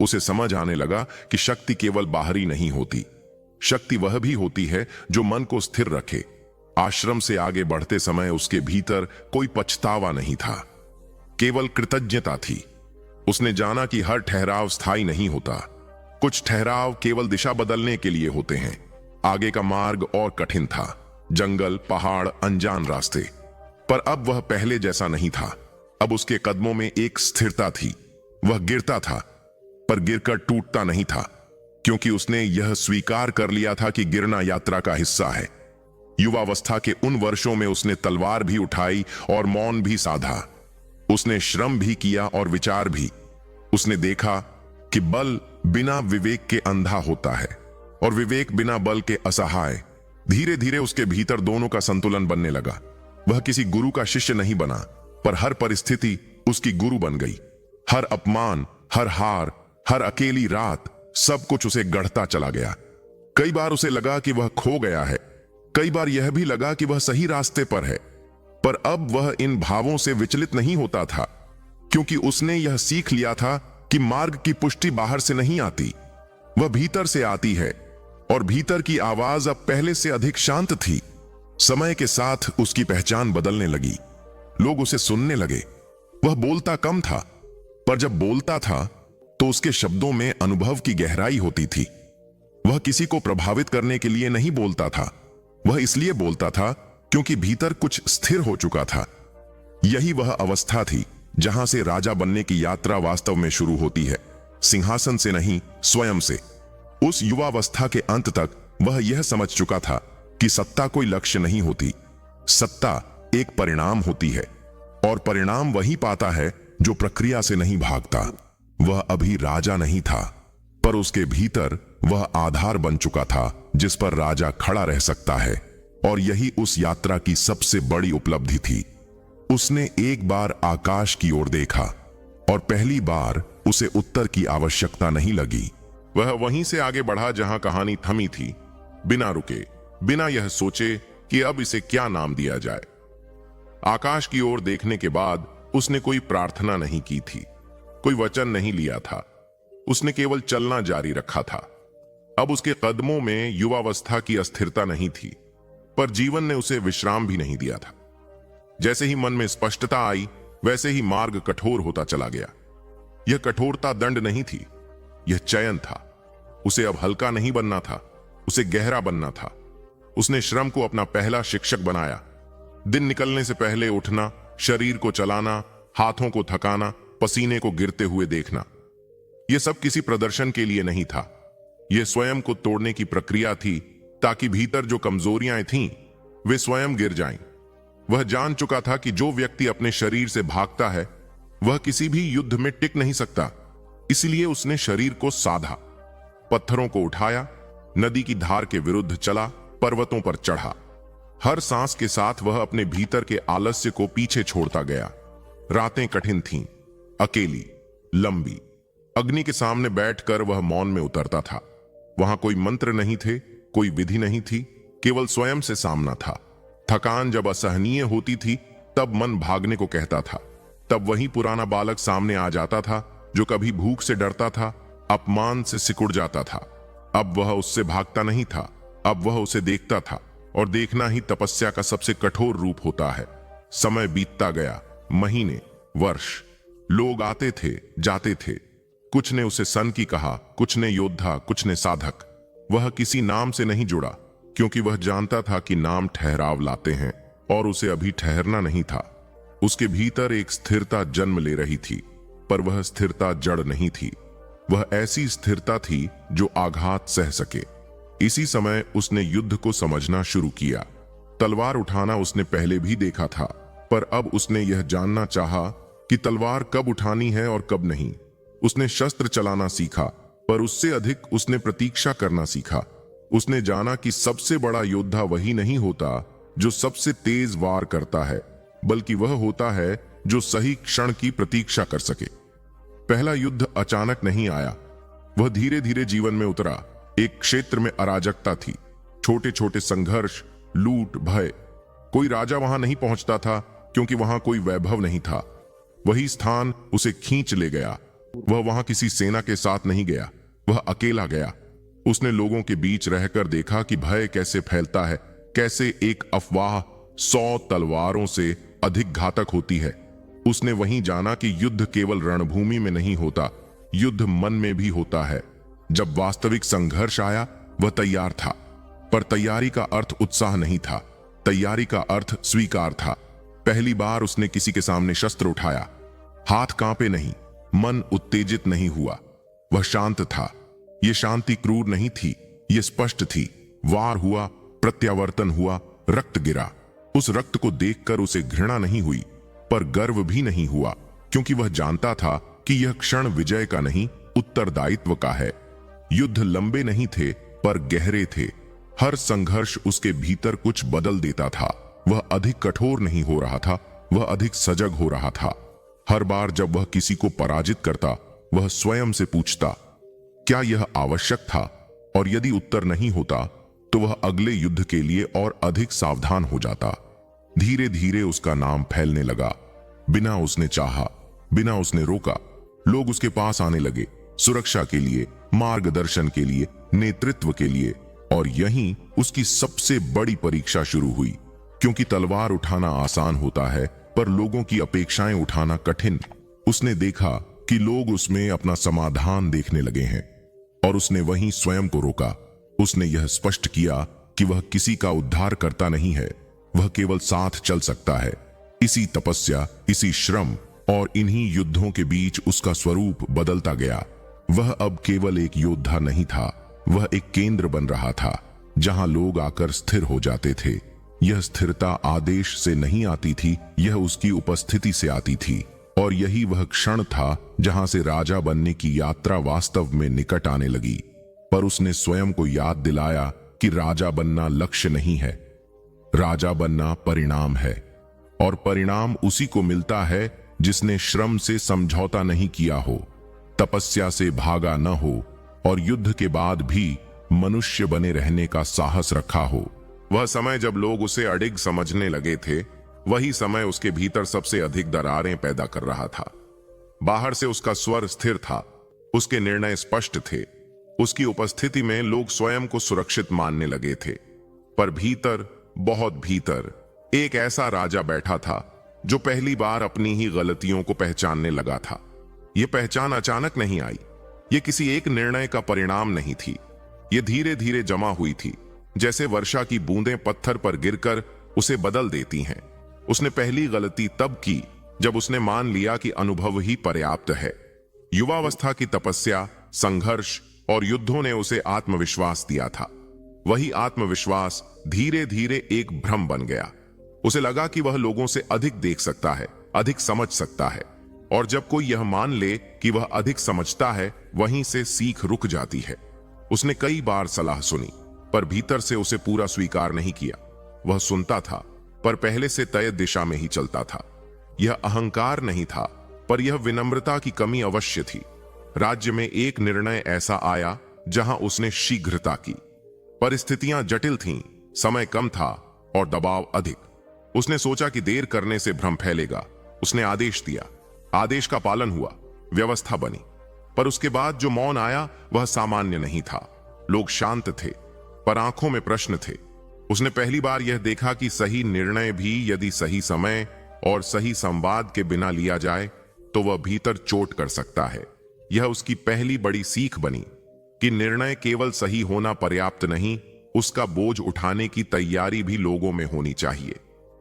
उसे समझ आने लगा कि शक्ति केवल बाहरी नहीं होती, शक्ति वह भी होती है जो मन को स्थिर रखे। आश्रम से आगे बढ़ते समय उसके भीतर कोई पछतावा नहीं था, केवल कृतज्ञता थी। उसने जाना कि हर ठहराव स्थायी नहीं होता, कुछ ठहराव केवल दिशा बदलने के लिए होते हैं। आगे का मार्ग और कठिन था, जंगल, पहाड़, अनजान रास्ते, पर अब वह पहले जैसा नहीं था। अब उसके कदमों में एक स्थिरता थी। वह गिरता था, पर गिरकर टूटता नहीं था, क्योंकि उसने यह स्वीकार कर लिया था कि गिरना यात्रा का हिस्सा है। युवावस्था के उन वर्षों में उसने तलवार भी उठाई और मौन भी साधा। उसने श्रम भी किया और विचार भी। उसने देखा कि बल बिना विवेक के अंधा होता है और विवेक बिना बल के असहाय। धीरे धीरे उसके भीतर दोनों का संतुलन बनने लगा। वह किसी गुरु का शिष्य नहीं बना, पर हर परिस्थिति उसकी गुरु बन गई। हर अपमान, हर हार, हर अकेली रात, सब कुछ उसे गढ़ता चला गया। कई बार उसे लगा कि वह खो गया है, कई बार यह भी लगा कि वह सही रास्ते पर है, पर अब वह इन भावों से विचलित नहीं होता था, क्योंकि उसने यह सीख लिया था कि मार्ग की पुष्टि बाहर से नहीं आती, वह भीतर से आती है। और भीतर की आवाज अब पहले से अधिक शांत थी। समय के साथ उसकी पहचान बदलने लगी। लोग उसे सुनने लगे। वह बोलता कम था, पर जब बोलता था तो उसके शब्दों में अनुभव की गहराई होती थी। वह किसी को प्रभावित करने के लिए नहीं बोलता था, वह इसलिए बोलता था क्योंकि भीतर कुछ स्थिर हो चुका था। यही वह अवस्था थी जहां से राजा बनने की यात्रा वास्तव में शुरू होती है, सिंहासन से नहीं, स्वयं से। उस युवावस्था के अंत तक वह यह समझ चुका था कि सत्ता कोई लक्ष्य नहीं होती, सत्ता एक परिणाम होती है, और परिणाम वही पाता है जो प्रक्रिया से नहीं भागता। वह अभी राजा नहीं था, पर उसके भीतर वह आधार बन चुका था जिस पर राजा खड़ा रह सकता है। और यही उस यात्रा की सबसे बड़ी उपलब्धि थी। उसने एक बार आकाश की ओर देखा और पहली बार उसे उत्तर की आवश्यकता नहीं लगी। वह वहीं से आगे बढ़ा जहां कहानी थमी थी, बिना रुके, बिना यह सोचे कि अब इसे क्या नाम दिया जाए। आकाश की ओर देखने के बाद उसने कोई प्रार्थना नहीं की थी, कोई वचन नहीं लिया था, उसने केवल चलना जारी रखा था। अब उसके कदमों में युवावस्था की अस्थिरता नहीं थी, पर जीवन ने उसे विश्राम भी नहीं दिया था। जैसे ही मन में स्पष्टता आई, वैसे ही मार्ग कठोर होता चला गया। यह कठोरता दंड नहीं थी, यह चयन था। उसे अब हल्का नहीं बनना था, उसे गहरा बनना था। उसने श्रम को अपना पहला शिक्षक बनाया। दिन निकलने से पहले उठना, शरीर को चलाना, हाथों को थकाना, पसीने को गिरते हुए देखना, यह सब किसी प्रदर्शन के लिए नहीं था। यह स्वयं को तोड़ने की प्रक्रिया थी, ताकि भीतर जो कमजोरियां थीं, वे स्वयं गिर जाएं। वह जान चुका था कि जो व्यक्ति अपने शरीर से भागता है, वह किसी भी युद्ध में टिक नहीं सकता। इसलिए उसने शरीर को साधा, पत्थरों को उठाया, नदी की धार के विरुद्ध चला, पर्वतों पर चढ़ा। हर सांस के साथ वह अपने भीतर के आलस्य को पीछे छोड़ता गया। रातें कठिन थीं, अकेली, लंबी। अग्नि के सामने बैठकर वह मौन में उतरता था। वहां कोई मंत्र नहीं थे, कोई विधि नहीं थी, केवल स्वयं से सामना था। थकान जब असहनीय होती थी, तब मन भागने को कहता था। तब वही पुराना बालक सामने आ जाता था, जो कभी भूख से डरता था, अपमान से सिकुड़ जाता था। अब वह उससे भागता नहीं था, अब वह उसे देखता था, और देखना ही तपस्या का सबसे कठोर रूप होता है। समय बीतता गया, महीने, वर्ष। लोग आते थे, जाते थे। कुछ ने उसे सनकी कहा, कुछ ने योद्धा, कुछ ने साधक। वह किसी नाम से नहीं जुड़ा, क्योंकि वह जानता था कि नाम ठहराव लाते हैं, और उसे अभी ठहरना नहीं था। उसके भीतर एक स्थिरता जन्म ले रही थी, पर वह स्थिरता जड़ नहीं थी। वह ऐसी स्थिरता थी जो आघात सह सके। इसी समय उसने युद्ध को समझना शुरू किया। तलवार उठाना उसने पहले भी देखा था, पर अब उसने यह जानना चाहा कि तलवार कब उठानी है और कब नहीं। उसने शस्त्र चलाना सीखा, पर उससे अधिक उसने प्रतीक्षा करना सीखा। उसने जाना कि सबसे बड़ा योद्धा वही नहीं होता जो सबसे तेज वार करता है, बल्कि वह होता है जो सही क्षण की प्रतीक्षा कर सके। पहला युद्ध अचानक नहीं आया, वह धीरे धीरे जीवन में उतरा। एक क्षेत्र में अराजकता थी, छोटे छोटे संघर्ष, लूट, भय। कोई राजा वहां नहीं पहुंचता था, क्योंकि वहां कोई वैभव नहीं था। वही स्थान उसे खींच ले गया। वह वहां किसी सेना के साथ नहीं गया, वह अकेला गया। उसने लोगों के बीच रहकर देखा कि भय कैसे फैलता है, कैसे एक अफवाह 100 तलवारों से अधिक घातक होती है। उसने वहीं जाना कि युद्ध केवल रणभूमि में नहीं होता, युद्ध मन में भी होता है। जब वास्तविक संघर्ष आया, वह तैयार था, पर तैयारी का अर्थ उत्साह नहीं था, तैयारी का अर्थ स्वीकार था। पहली बार उसने किसी के सामने शस्त्र उठाया, हाथ कांपे नहीं, मन उत्तेजित नहीं हुआ, वह शांत था। यह शांति क्रूर नहीं थी, यह स्पष्ट थी। वार हुआ, प्रत्यावर्तन हुआ, रक्त गिरा। उस रक्त को देखकर उसे घृणा नहीं हुई, पर गर्व भी नहीं हुआ, क्योंकि वह जानता था कि यह क्षण विजय का नहीं, उत्तरदायित्व का है। युद्ध लंबे नहीं थे, पर गहरे थे। हर संघर्ष उसके भीतर कुछ बदल देता था। वह अधिक कठोर नहीं हो रहा था, वह अधिक सजग हो रहा था। हर बार जब वह किसी को पराजित करता, वह स्वयं से पूछता, क्या यह आवश्यक था? और यदि उत्तर नहीं होता, तो वह अगले युद्ध के लिए और अधिक सावधान हो जाता। धीरे धीरे उसका नाम फैलने लगा। बिना उसने चाहा, बिना उसने रोका, लोग उसके पास आने लगे, सुरक्षा के लिए, मार्गदर्शन के लिए, नेतृत्व के लिए। और यहीं उसकी सबसे बड़ी परीक्षा शुरू हुई, क्योंकि तलवार उठाना आसान होता है, पर लोगों की अपेक्षाएं उठाना कठिन। उसने देखा कि लोग उसमें अपना समाधान देखने लगे हैं, और उसने वहीं स्वयं को रोका। उसने यह स्पष्ट किया कि वह किसी का उद्धार करता नहीं है, वह केवल साथ चल सकता है। इसी तपस्या, इसी श्रम और इन्हीं युद्धों के बीच उसका स्वरूप बदलता गया। वह अब केवल एक योद्धा नहीं था, वह एक केंद्र बन रहा था, जहां लोग आकर स्थिर हो जाते थे। यह स्थिरता आदेश से नहीं आती थी, यह उसकी उपस्थिति से आती थी। और यही वह क्षण था जहां से राजा बनने की यात्रा वास्तव में निकट आने लगी। पर उसने स्वयं को याद दिलाया कि राजा बनना लक्ष्य नहीं है, राजा बनना परिणाम है। और परिणाम उसी को मिलता है जिसने श्रम से समझौता नहीं किया हो, तपस्या से भागा न हो, और युद्ध के बाद भी मनुष्य बने रहने का साहस रखा हो। वह समय जब लोग उसे अडिग समझने लगे थे, वही समय उसके भीतर सबसे अधिक दरारें पैदा कर रहा था। बाहर से उसका स्वर स्थिर था, उसके निर्णय स्पष्ट थे, उसकी उपस्थिति में लोग स्वयं को सुरक्षित मानने लगे थे। पर भीतर, बहुत भीतर, एक ऐसा राजा बैठा था जो पहली बार अपनी ही गलतियों को पहचानने लगा था। यह पहचान अचानक नहीं आई, यह किसी एक निर्णय का परिणाम नहीं थी। यह धीरे धीरे जमा हुई थी, जैसे वर्षा की बूंदें पत्थर पर गिरकर उसे बदल देती हैं। उसने पहली गलती तब की जब उसने मान लिया कि अनुभव ही पर्याप्त है। युवावस्था की तपस्या, संघर्ष और युद्धों ने उसे आत्मविश्वास दिया था। वही आत्मविश्वास धीरे धीरे एक भ्रम बन गया। उसे लगा कि वह लोगों से अधिक देख सकता है, अधिक समझ सकता है, और जब कोई यह मान ले कि वह अधिक समझता है, वहीं से सीख रुक जाती है। उसने कई बार सलाह सुनी, पर भीतर से उसे पूरा स्वीकार नहीं किया। वह सुनता था, पर पहले से तय दिशा में ही चलता था। यह अहंकार नहीं था, पर यह विनम्रता की कमी अवश्य थी। राज्य में एक निर्णय ऐसा आया जहां उसने शीघ्रता की। परिस्थितियां जटिल थीं, समय कम था और दबाव अधिक। उसने सोचा कि देर करने से भ्रम फैलेगा। उसने आदेश दिया, आदेश का पालन हुआ, व्यवस्था बनी। पर उसके बाद जो मौन आया वह सामान्य नहीं था। लोग शांत थे, पर आंखों में प्रश्न थे। उसने पहली बार यह देखा कि सही निर्णय भी यदि सही समय और सही संवाद के बिना लिया जाए तो वह भीतर चोट कर सकता है। यह उसकी पहली बड़ी सीख बनी कि निर्णय केवल सही होना पर्याप्त नहीं, उसका बोझ उठाने की तैयारी भी लोगों में होनी चाहिए।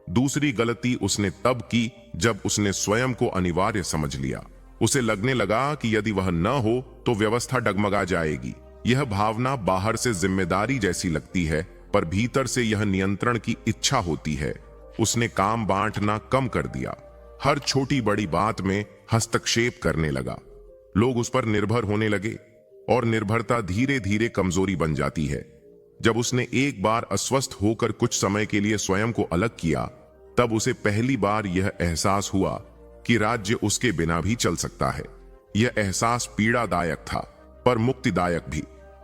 दूसरी गलती उसने तब की जब उसने स्वयं को अनिवार्य समझ लिया। उसे लगने लगा कि यदि वह न हो तो व्यवस्था डगमगा जाएगी। यह भावना बाहर से जिम्मेदारी जैसी लगती है, पर भीतर से यह नियंत्रण की इच्छा होती है। उसने काम बांटना कम कर दिया, हर छोटी बड़ी बात में हस्तक्षेप करने लगा। लोग उस पर निर्भर होने लगे और निर्भरता धीरे धीरे कमजोरी बन जाती है। जब उसने एक बार अस्वस्थ होकर कुछ समय के लिए स्वयं को अलग किया, तब उसे पहली बार यह एहसास हुआ कि राज्य उसके बिना भी चल सकता है। यह एहसास पीड़ादायक था, पर मुक्तिदायक भी।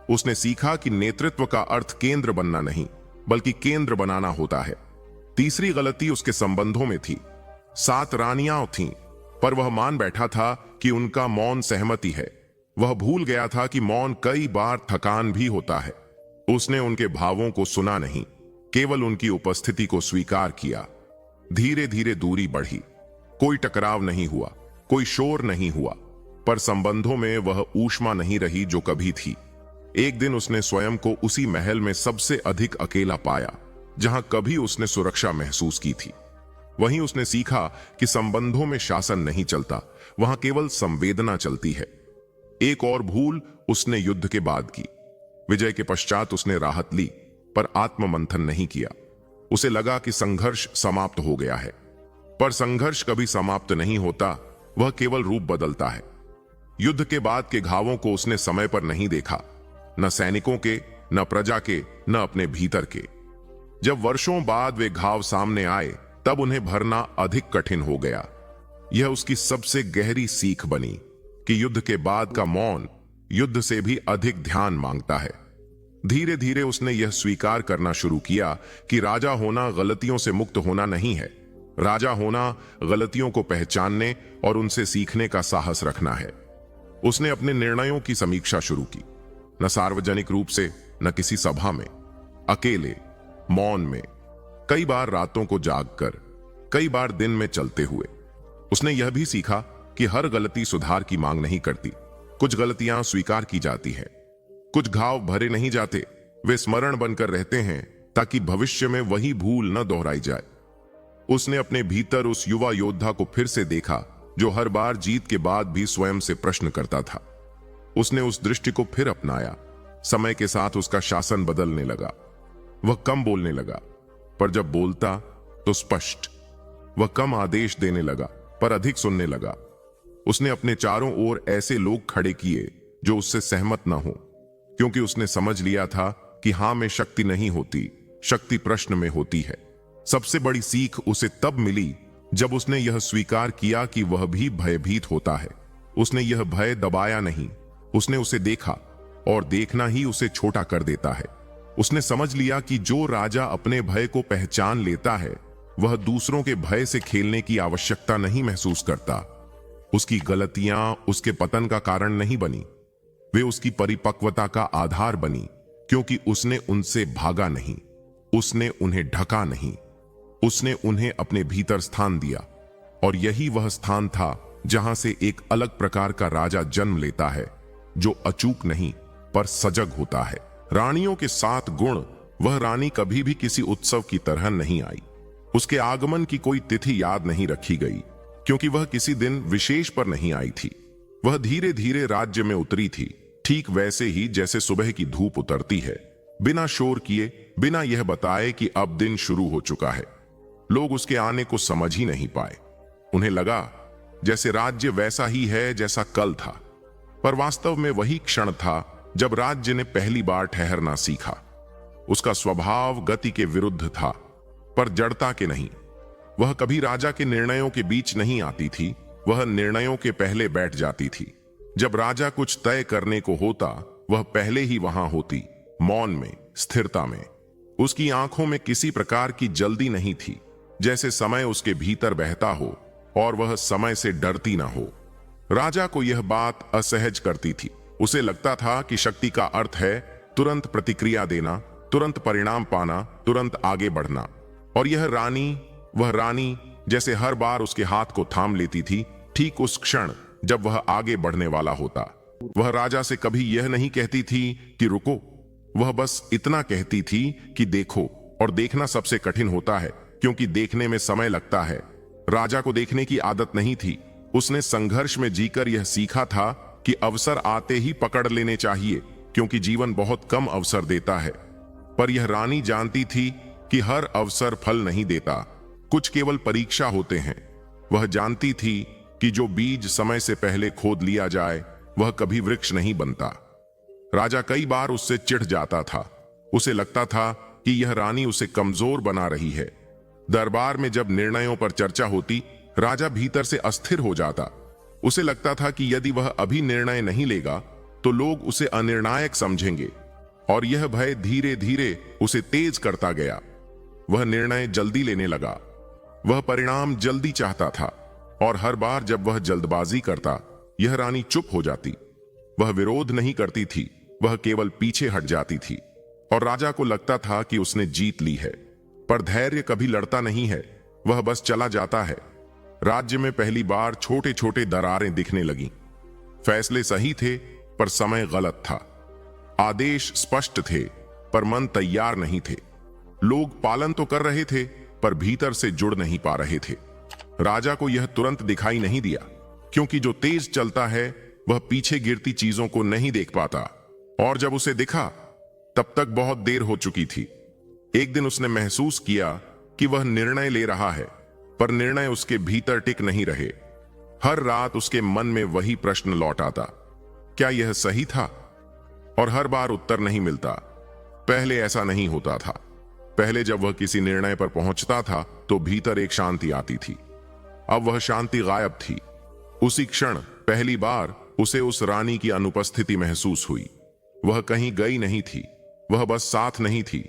उसने सीखा कि नेतृत्व का अर्थ केंद्र बनना नहीं, बल्कि केंद्र बनाना होता है। तीसरी गलती उसके संबंधों में थी। 7 रानियां थीं, पर वह मान बैठा था कि उनका मौन सहमति है। वह भूल गया था कि मौन कई बार थकान भी होता है। उसने उनके भावों को सुना नहीं, केवल उनकी उपस्थिति को स्वीकार किया। धीरे धीरे दूरी बढ़ी। कोई टकराव नहीं हुआ, कोई शोर नहीं हुआ, पर संबंधों में वह ऊष्मा नहीं रही जो कभी थी। एक दिन उसने स्वयं को उसी महल में सबसे अधिक अकेला पाया जहां कभी उसने सुरक्षा महसूस की थी। वहीं उसने सीखा कि संबंधों में शासन नहीं चलता, वहां केवल संवेदना चलती है। एक और भूल उसने युद्ध के बाद की। विजय के पश्चात उसने राहत ली, पर आत्ममंथन नहीं किया। उसे लगा कि संघर्ष समाप्त हो गया है, पर संघर्ष कभी समाप्त नहीं होता, वह केवल रूप बदलता है। युद्ध के बाद के घावों को उसने समय पर नहीं देखा, न सैनिकों के, न प्रजा के, न अपने भीतर के। जब वर्षों बाद वे घाव सामने आए, तब उन्हें भरना अधिक कठिन हो गया। यह उसकी सबसे गहरी सीख बनी कि युद्ध के बाद का मौन युद्ध से भी अधिक ध्यान मांगता है। धीरे धीरे उसने यह स्वीकार करना शुरू किया कि राजा होना गलतियों से मुक्त होना नहीं है। राजा होना गलतियों को पहचानने और उनसे सीखने का साहस रखना है। उसने अपने निर्णयों की समीक्षा शुरू की, न सार्वजनिक रूप से, न किसी सभा में, अकेले, मौन में, कई बार रातों को जागकर, कई बार दिन में चलते हुए। उसने यह भी सीखा कि हर गलती सुधार की मांग नहीं करती। कुछ गलतियां स्वीकार की जाती है, कुछ घाव भरे नहीं जाते, वे स्मरण बनकर रहते हैं ताकि भविष्य में वही भूल न दोहराई जाए। उसने अपने भीतर उस युवा योद्धा को फिर से देखा जो हर बार जीत के बाद भी स्वयं से प्रश्न करता था। उसने उस दृष्टि को फिर अपनाया। समय के साथ उसका शासन बदलने लगा। वह कम बोलने लगा, पर जब बोलता तो स्पष्ट। वह कम आदेश देने लगा, पर अधिक सुनने लगा। उसने अपने चारों ओर ऐसे लोग खड़े किए जो उससे सहमत न हो, क्योंकि उसने समझ लिया था कि हां में शक्ति नहीं होती, शक्ति प्रश्न में होती है। सबसे बड़ी सीख उसे तब मिली जब उसने यह स्वीकार किया कि वह भी भयभीत होता है। उसने यह भय दबाया नहीं, उसने उसे देखा, और देखना ही उसे छोटा कर देता है। उसने समझ लिया कि जो राजा अपने भय को पहचान लेता है, वह दूसरों के भय से खेलने की आवश्यकता नहीं महसूस करता। उसकी गलतियां उसके पतन का कारण नहीं बनी, वे उसकी परिपक्वता का आधार बनी, क्योंकि उसने उनसे भागा नहीं, उसने उन्हें ढका नहीं। उसने उन्हें अपने भीतर स्थान दिया, और यही वह स्थान था जहां से एक अलग प्रकार का राजा जन्म लेता है, जो अचूक नहीं पर सजग होता है। रानियों के 7 गुण। वह रानी कभी भी किसी उत्सव की तरह नहीं आई। उसके आगमन की कोई तिथि याद नहीं रखी गई, क्योंकि वह किसी दिन विशेष पर नहीं आई थी। वह धीरे धीरे राज्य में उतरी थी, ठीक वैसे ही जैसे सुबह की धूप उतरती है, बिना शोर किए, बिना यह बताए कि अब दिन शुरू हो चुका है। लोग उसके आने को समझ ही नहीं पाए। उन्हें लगा जैसे राज्य वैसा ही है जैसा कल था, पर वास्तव में वही क्षण था जब राज्य ने पहली बार ठहरना सीखा। उसका स्वभाव गति के विरुद्ध था, पर जड़ता के नहीं। वह कभी राजा के निर्णयों के बीच नहीं आती थी, वह निर्णयों के पहले बैठ जाती थी। जब राजा कुछ तय करने को होता, वह पहले ही वहां होती, मौन में, स्थिरता में। उसकी आंखों में किसी प्रकार की जल्दी नहीं थी, जैसे समय उसके भीतर बहता हो और वह समय से डरती ना हो। राजा को यह बात असहज करती थी। उसे लगता था कि शक्ति का अर्थ है तुरंत प्रतिक्रिया देना, तुरंत परिणाम पाना, तुरंत आगे बढ़ना। और वह रानी जैसे हर बार उसके हाथ को थाम लेती थी, ठीक उस क्षण जब वह आगे बढ़ने वाला होता। वह राजा से कभी यह नहीं कहती थी कि रुको, वह बस इतना कहती थी कि देखो। और देखना सबसे कठिन होता है, क्योंकि देखने में समय लगता है। राजा को देखने की आदत नहीं थी। उसने संघर्ष में जीकर यह सीखा था कि अवसर आते ही पकड़ लेने चाहिए, क्योंकि जीवन बहुत कम अवसर देता है। पर यह रानी जानती थी कि हर अवसर फल नहीं देता, कुछ केवल परीक्षा होते हैं। वह जानती थी कि जो बीज समय से पहले खोद लिया जाए, वह कभी वृक्ष नहीं बनता। राजा कई बार उससे चिढ़ जाता था। उसे लगता था कि यह रानी उसे कमजोर बना रही है। दरबार में जब निर्णयों पर चर्चा होती, राजा भीतर से अस्थिर हो जाता। उसे लगता था कि यदि वह अभी निर्णय नहीं लेगा तो लोग उसे अनिर्णायक समझेंगे, और यह भय धीरे धीरे उसे तेज करता गया। वह निर्णय जल्दी लेने लगा, वह परिणाम जल्दी चाहता था, और हर बार जब वह जल्दबाजी करता, यह रानी चुप हो जाती। वह विरोध नहीं करती थी, वह केवल पीछे हट जाती थी, और राजा को लगता था कि उसने जीत ली है। पर धैर्य कभी लड़ता नहीं है, वह बस चला जाता है। राज्य में पहली बार छोटे छोटे दरारें दिखने लगीं। फैसले सही थे, पर समय गलत था। आदेश स्पष्ट थे, पर मन तैयार नहीं थे। लोग पालन तो कर रहे थे, पर भीतर से जुड़ नहीं पा रहे थे। राजा को यह तुरंत दिखाई नहीं दिया, क्योंकि जो तेज चलता है वह पीछे गिरती चीजों को नहीं देख पाता, और जब उसे दिखा तब तक बहुत देर हो चुकी थी। एक दिन उसने महसूस किया कि वह निर्णय ले रहा है, पर निर्णय उसके भीतर टिक नहीं रहे। हर रात उसके मन में वही प्रश्न लौट आता, क्या यह सही था? और हर बार उत्तर नहीं मिलता। पहले ऐसा नहीं होता था। पहले जब वह किसी निर्णय पर पहुंचता था तो भीतर एक शांति आती थी। अब वह शांति गायब थी। उसी क्षण पहली बार उसे उस रानी की अनुपस्थिति महसूस हुई। वह कहीं गई नहीं थी, वह बस साथ नहीं थी।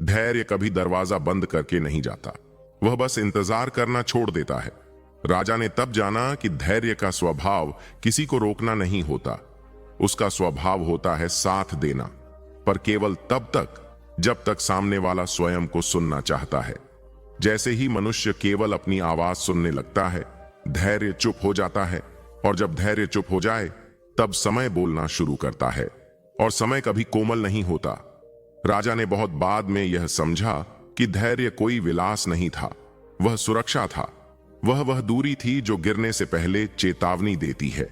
धैर्य कभी दरवाजा बंद करके नहीं जाता, वह बस इंतजार करना छोड़ देता है। राजा ने तब जाना कि धैर्य का स्वभाव किसी को रोकना नहीं होता, उसका स्वभाव होता है साथ देना, पर केवल तब तक जब तक सामने वाला स्वयं को सुनना चाहता है। जैसे ही मनुष्य केवल अपनी आवाज सुनने लगता है, धैर्य चुप हो जाता है, और जब धैर्य चुप हो जाए तब समय बोलना शुरू करता है, और समय कभी कोमल नहीं होता। राजा ने बहुत बाद में यह समझा कि धैर्य कोई विलास नहीं था, वह सुरक्षा था। वह दूरी थी जो गिरने से पहले चेतावनी देती है,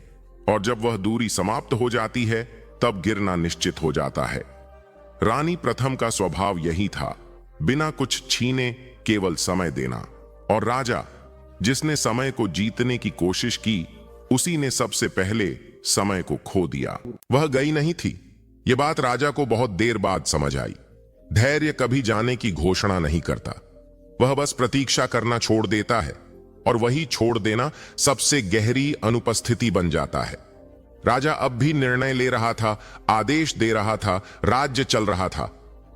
और जब वह दूरी समाप्त हो जाती है तब गिरना निश्चित हो जाता है। रानी प्रथम का स्वभाव यही था, बिना कुछ छीने केवल समय देना। और राजा, जिसने समय को जीतने की कोशिश की, उसी ने सबसे पहले समय को खो दिया। वह गई नहीं थी। यह बात राजा को बहुत देर बाद समझ आई। धैर्य कभी जाने की घोषणा नहीं करता, वह बस प्रतीक्षा करना छोड़ देता है, और वही छोड़ देना सबसे गहरी अनुपस्थिति बन जाता है। राजा अब भी निर्णय ले रहा था, आदेश दे रहा था, राज्य चल रहा था,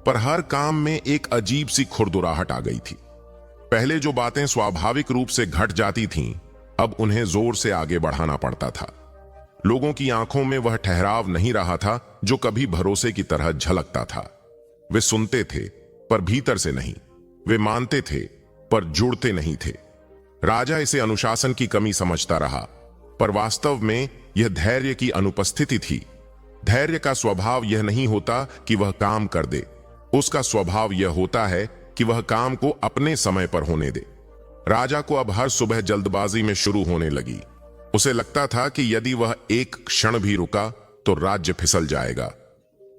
पर हर काम में एक अजीब सी खुरदुराहट आ गई थी। पहले जो बातें स्वाभाविक रूप से घट जाती थीं, अब उन्हें जोर से आगे बढ़ाना पड़ता था। लोगों की आंखों में वह ठहराव नहीं रहा था जो कभी भरोसे की तरह झलकता था। वे सुनते थे, पर भीतर से नहीं। वे मानते थे, पर जुड़ते नहीं थे। राजा इसे अनुशासन की कमी समझता रहा, पर वास्तव में यह धैर्य की अनुपस्थिति थी। धैर्य का स्वभाव यह नहीं होता कि वह काम कर दे, उसका स्वभाव यह होता है कि वह काम को अपने समय पर होने दे। राजा को अब हर सुबह जल्दबाजी में शुरू होने लगी। उसे लगता था कि यदि वह एक क्षण भी रुका तो राज्य फिसल जाएगा।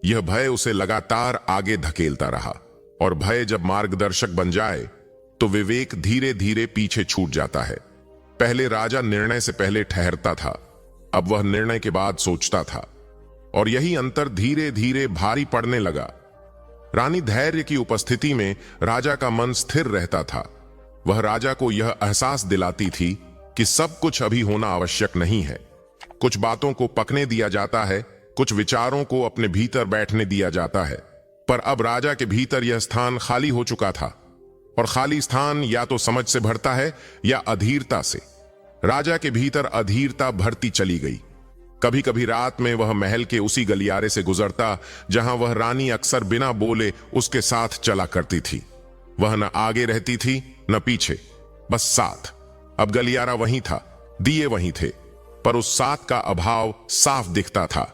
यह भय उसे लगातार आगे धकेलता रहा, और भय जब मार्गदर्शक बन जाए तो विवेक धीरे धीरे पीछे छूट जाता है। पहले राजा निर्णय से पहले ठहरता था, अब वह निर्णय के बाद सोचता था, और यही अंतर धीरे धीरे भारी पड़ने लगा। रानी धैर्य की उपस्थिति में राजा का मन स्थिर रहता था। वह राजा को यह एहसास दिलाती थी कि सब कुछ अभी होना आवश्यक नहीं है। कुछ बातों को पकने दिया जाता है, कुछ विचारों को अपने भीतर बैठने दिया जाता है। पर अब राजा के भीतर यह स्थान खाली हो चुका था, और खाली स्थान या तो समझ से भरता है या अधीरता से। राजा के भीतर अधीरता भरती चली गई। कभी कभी रात में वह महल के उसी गलियारे से गुजरता जहां वह रानी अक्सर बिना बोले उसके साथ चला करती थी। वह न आगे रहती थी न पीछे, बस साथ। अब गलियारा वहीं था, दिए वहीं थे, पर उस साथ का अभाव साफ दिखता था।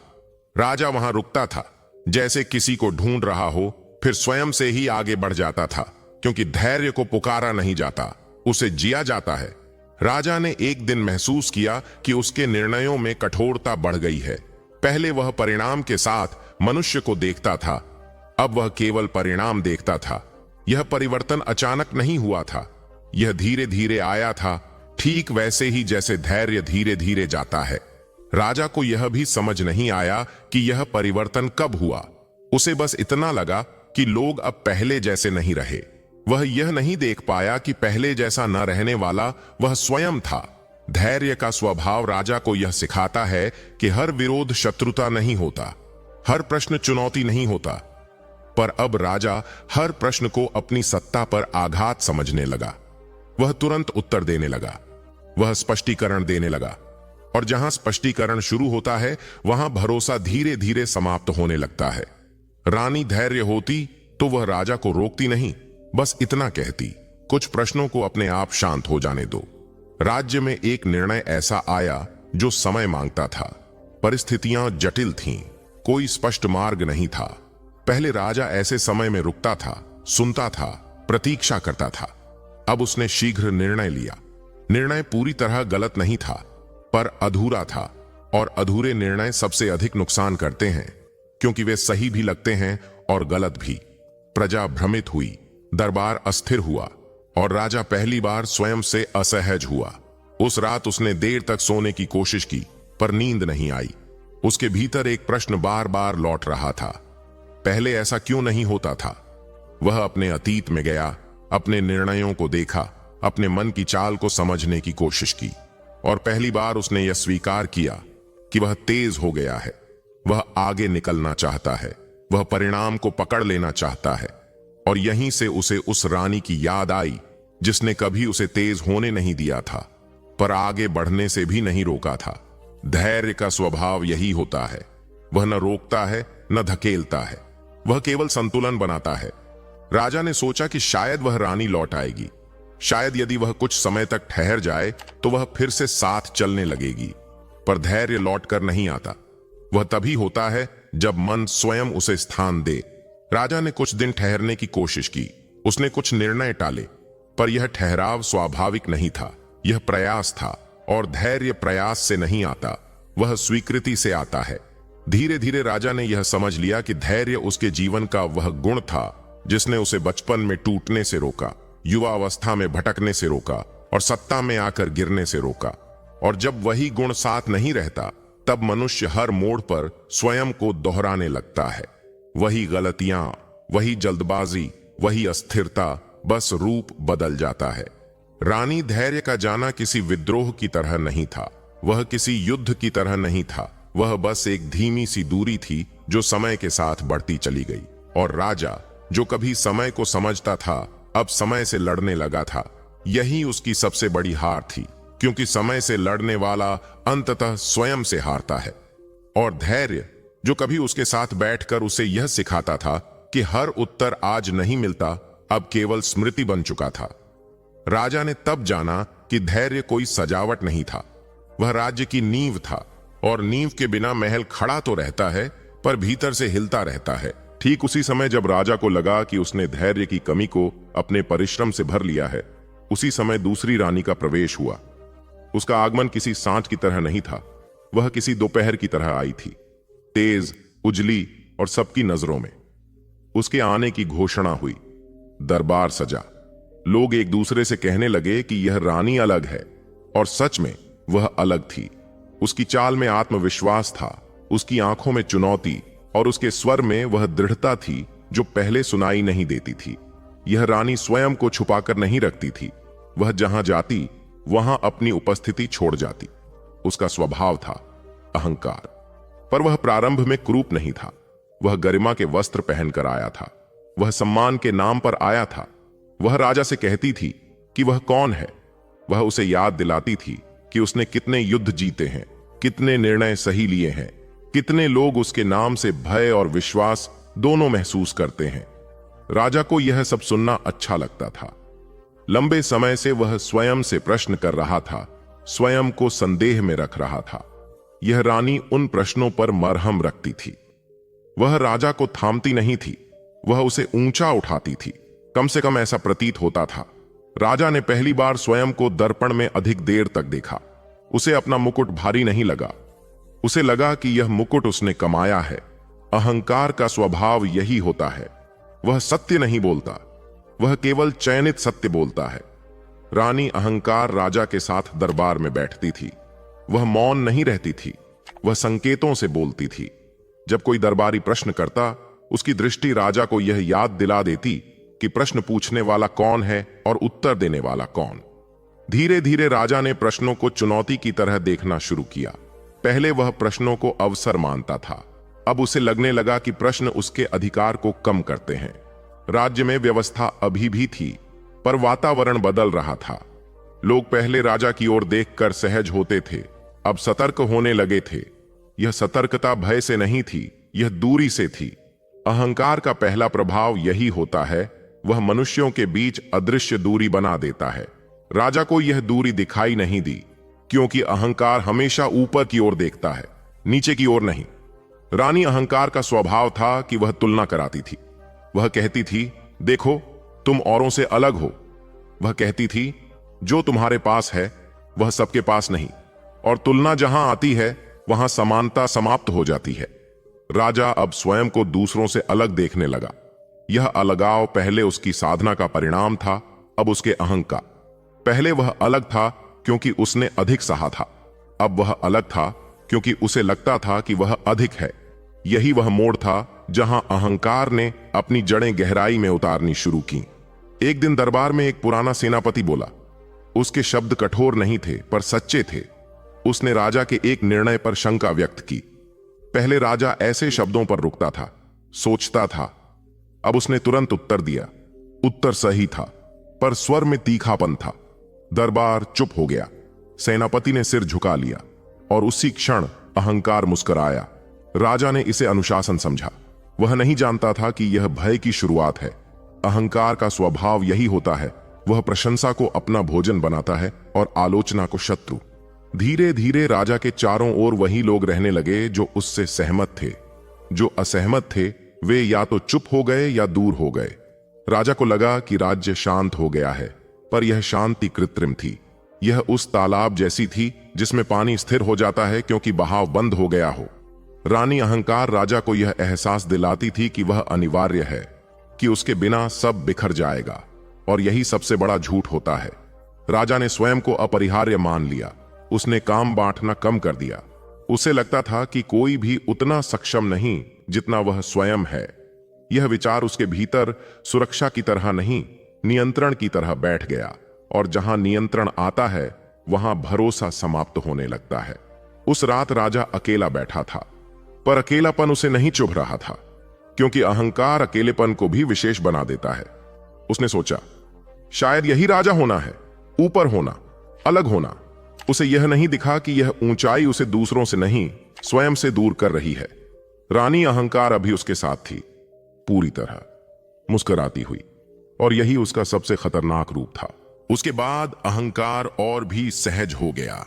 राजा वहां रुकता था, जैसे किसी को ढूंढ रहा हो, फिर स्वयं से ही आगे बढ़ जाता था, क्योंकि धैर्य को पुकारा नहीं जाता, उसे जिया जाता है। राजा ने एक दिन महसूस किया कि उसके निर्णयों में कठोरता बढ़ गई है। पहले वह परिणाम के साथ मनुष्य को देखता था, अब वह केवल परिणाम देखता था। यह परिवर्तन अचानक नहीं हुआ था, यह धीरे धीरे आया था, ठीक वैसे ही जैसे धैर्य धीरे धीरे जाता है। राजा को यह भी समझ नहीं आया कि यह परिवर्तन कब हुआ। उसे बस इतना लगा कि लोग अब पहले जैसे नहीं रहे। वह यह नहीं देख पाया कि पहले जैसा न रहने वाला वह स्वयं था। धैर्य का स्वभाव राजा को यह सिखाता है कि हर विरोध शत्रुता नहीं होता, हर प्रश्न चुनौती नहीं होता। पर अब राजा हर प्रश्न को अपनी सत्ता पर आघात समझने लगा। वह तुरंत उत्तर देने लगा, वह स्पष्टीकरण देने लगा, और जहां स्पष्टीकरण शुरू होता है वहां भरोसा धीरे धीरे समाप्त होने लगता है। रानी धैर्य होती तो वह राजा को रोकती नहीं, बस इतना कहती, कुछ प्रश्नों को अपने आप शांत हो जाने दो। राज्य में एक निर्णय ऐसा आया जो समय मांगता था। परिस्थितियां जटिल थीं, कोई स्पष्ट मार्ग नहीं था। पहले राजा ऐसे समय में रुकता था, सुनता था, प्रतीक्षा करता था। अब उसने शीघ्र निर्णय लिया। निर्णय पूरी तरह गलत नहीं था, पर अधूरा था, और अधूरे निर्णय सबसे अधिक नुकसान करते हैं, क्योंकि वे सही भी लगते हैं और गलत भी। प्रजा भ्रमित हुई, दरबार अस्थिर हुआ, और राजा पहली बार स्वयं से असहज हुआ। उस रात उसने देर तक सोने की कोशिश की, पर नींद नहीं आई। उसके भीतर एक प्रश्न बार बार लौट रहा था, पहले ऐसा क्यों नहीं होता था? वह अपने अतीत में गया, अपने निर्णयों को देखा, अपने मन की चाल को समझने की कोशिश की, और पहली बार उसने यह स्वीकार किया कि वह तेज हो गया है। वह आगे निकलना चाहता है, वह परिणाम को पकड़ लेना चाहता है। और यहीं से उसे उस रानी की याद आई जिसने कभी उसे तेज होने नहीं दिया था, पर आगे बढ़ने से भी नहीं रोका था। धैर्य का स्वभाव यही होता है, वह न रोकता है न धकेलता है, वह केवल संतुलन बनाता है। राजा ने सोचा कि शायद वह रानी लौट आएगी, शायद यदि वह कुछ समय तक ठहर जाए तो वह फिर से साथ चलने लगेगी। पर धैर्य लौट कर नहीं आता, वह तभी होता है जब मन स्वयं उसे स्थान दे। राजा ने कुछ दिन ठहरने की कोशिश की, उसने कुछ निर्णय टाले, पर यह ठहराव स्वाभाविक नहीं था, यह प्रयास था। और धैर्य प्रयास से नहीं आता, वह स्वीकृति से आता है। धीरे धीरे राजा ने यह समझ लिया कि धैर्य उसके जीवन का वह गुण था जिसने उसे बचपन में टूटने से रोका, युवा अवस्था में भटकने से रोका, और सत्ता में आकर गिरने से रोका। और जब वही गुण साथ नहीं रहता, तब मनुष्य हर मोड़ पर स्वयं को दोहराने लगता है। वही गलतियां, वही जल्दबाजी, वही अस्थिरता, बस रूप बदल जाता है। रानी धैर्य का जाना किसी विद्रोह की तरह नहीं था, वह किसी युद्ध की तरह नहीं था, वह बस एक धीमी सी दूरी थी जो समय के साथ बढ़ती चली गई। और राजा, जो कभी समय को समझता था, अब समय से लड़ने लगा था। यही उसकी सबसे बड़ी हार थी, क्योंकि समय से लड़ने वाला अंततः स्वयं से हारता है। और धैर्य, जो कभी उसके साथ बैठकर उसे यह सिखाता था कि हर उत्तर आज नहीं मिलता, अब केवल स्मृति बन चुका था। राजा ने तब जाना कि धैर्य कोई सजावट नहीं था, वह राज्य की नींव था, और नींव के बिना महल खड़ा तो रहता है पर भीतर से हिलता रहता है। ठीक उसी समय जब राजा को लगा कि उसने धैर्य की कमी को अपने परिश्रम से भर लिया है, उसी समय दूसरी रानी का प्रवेश हुआ। उसका आगमन किसी सांझ की तरह नहीं था, वह किसी दोपहर की तरह आई थी, तेज, उजली और सबकी नजरों में। उसके आने की घोषणा हुई, दरबार सजा, लोग एक दूसरे से कहने लगे कि यह रानी अलग है, और सच में वह अलग थी। उसकी चाल में आत्मविश्वास था, उसकी आंखों में चुनौती, और उसके स्वर में वह दृढ़ता थी जो पहले सुनाई नहीं देती थी। यह रानी स्वयं को छुपाकर नहीं रखती थी, वह जहां जाती वहां अपनी उपस्थिति छोड़ जाती। उसका स्वभाव था अहंकार, पर वह प्रारंभ में क्रूप नहीं था। वह गरिमा के वस्त्र पहनकर आया था, वह सम्मान के नाम पर आया था। वह राजा से कहती थी कि वह कौन है, वह उसे याद दिलाती थी कि उसने कितने युद्ध जीते हैं, कितने निर्णय सही लिए हैं, कितने लोग उसके नाम से भय और विश्वास दोनों महसूस करते हैं। राजा को यह सब सुनना अच्छा लगता था। लंबे समय से वह स्वयं से प्रश्न कर रहा था, स्वयं को संदेह में रख रहा था। यह रानी उन प्रश्नों पर मरहम रखती थी। वह राजा को थामती नहीं थी, वह उसे ऊंचा उठाती थी। कम से कम ऐसा प्रतीत होता था। राजा ने पहली बार स्वयं को दर्पण में अधिक देर तक देखा। उसे अपना मुकुट भारी नहीं लगा, उसे लगा कि यह मुकुट उसने कमाया है। अहंकार का स्वभाव यही होता है, वह सत्य नहीं बोलता, वह केवल चयनित सत्य बोलता है। रानी अहंकार राजा के साथ दरबार में बैठती थी। वह मौन नहीं रहती थी, वह संकेतों से बोलती थी। जब कोई दरबारी प्रश्न करता, उसकी दृष्टि राजा को यह याद दिला देती कि प्रश्न पूछने वाला कौन है और उत्तर देने वाला कौन। धीरे धीरे राजा ने प्रश्नों को चुनौती की तरह देखना शुरू किया। पहले वह प्रश्नों को अवसर मानता था, अब उसे लगने लगा कि प्रश्न उसके अधिकार को कम करते हैं। राज्य में व्यवस्था अभी भी थी, पर वातावरण बदल रहा था। लोग पहले राजा की ओर देखकर सहज होते थे, अब सतर्क होने लगे थे। यह सतर्कता भय से नहीं थी, यह दूरी से थी। अहंकार का पहला प्रभाव यही होता है, वह मनुष्यों के बीच अदृश्य दूरी बना देता है। राजा को यह दूरी दिखाई नहीं दी, क्योंकि अहंकार हमेशा ऊपर की ओर देखता है, नीचे की ओर नहीं। रानी अहंकार का स्वभाव था कि वह तुलना कराती थी। वह कहती थी, देखो तुम औरों से अलग हो। वह कहती थी, जो तुम्हारे पास है वह सबके पास नहीं, और तुलना जहां आती है वहां समानता समाप्त हो जाती है। राजा अब स्वयं को दूसरों से अलग देखने लगा। यह अलगाव पहले उसकी साधना का परिणाम था, अब उसके अहंकार। पहले वह अलग था क्योंकि उसने अधिक सहा था, अब वह अलग था क्योंकि उसे लगता था कि वह अधिक है। यही वह मोड़ था जहां अहंकार ने अपनी जड़ें गहराई में उतारनी शुरू की। एक दिन दरबार में एक पुराना सेनापति बोला। उसके शब्द कठोर नहीं थे पर सच्चे थे। उसने राजा के एक निर्णय पर शंका व्यक्त की। पहले राजा ऐसे शब्दों पर रुकता था, सोचता था। अब उसने तुरंत उत्तर दिया। उत्तर सही था, पर स्वर में तीखापन था। दरबार चुप हो गया। सेनापति ने सिर झुका लिया, और उसी क्षण अहंकार मुस्कुराया। राजा ने इसे अनुशासन समझा। वह नहीं जानता था कि यह भय की शुरुआत है। अहंकार का स्वभाव यही होता है, वह प्रशंसा को अपना भोजन बनाता है और आलोचना को शत्रु। धीरे धीरे राजा के चारों ओर वही लोग रहने लगे जो उससे सहमत थे। जो असहमत थे वे या तो चुप हो गए या दूर हो गए। राजा को लगा कि राज्य शांत हो गया है, पर यह शांति कृत्रिम थी। यह उस तालाब जैसी थी जिसमें पानी स्थिर हो जाता है क्योंकि बहाव बंद हो गया हो। रानी अहंकार राजा को यह एहसास दिलाती थी कि वह अनिवार्य है, कि उसके बिना सब बिखर जाएगा, और यही सबसे बड़ा झूठ होता है। राजा ने स्वयं को अपरिहार्य मान लिया। उसने काम बांटना कम कर दिया। उसे लगता था कि कोई भी उतना सक्षम नहीं जितना वह स्वयं है। यह विचार उसके भीतर सुरक्षा की तरह नहीं, नियंत्रण की तरह बैठ गया, और जहां नियंत्रण आता है वहां भरोसा समाप्त होने लगता है। उस रात राजा अकेला बैठा था, पर अकेलापन उसे नहीं चुभ रहा था, क्योंकि अहंकार अकेलेपन को भी विशेष बना देता है। उसने सोचा, शायद यही राजा होना है, ऊपर होना, अलग होना। उसे यह नहीं दिखा कि यह ऊंचाई उसे दूसरों से नहीं, स्वयं से दूर कर रही है। रानी अहंकार अभी उसके साथ थी, पूरी तरह मुस्कुराती हुई, और यही उसका सबसे खतरनाक रूप था। उसके बाद अहंकार और भी सहज हो गया।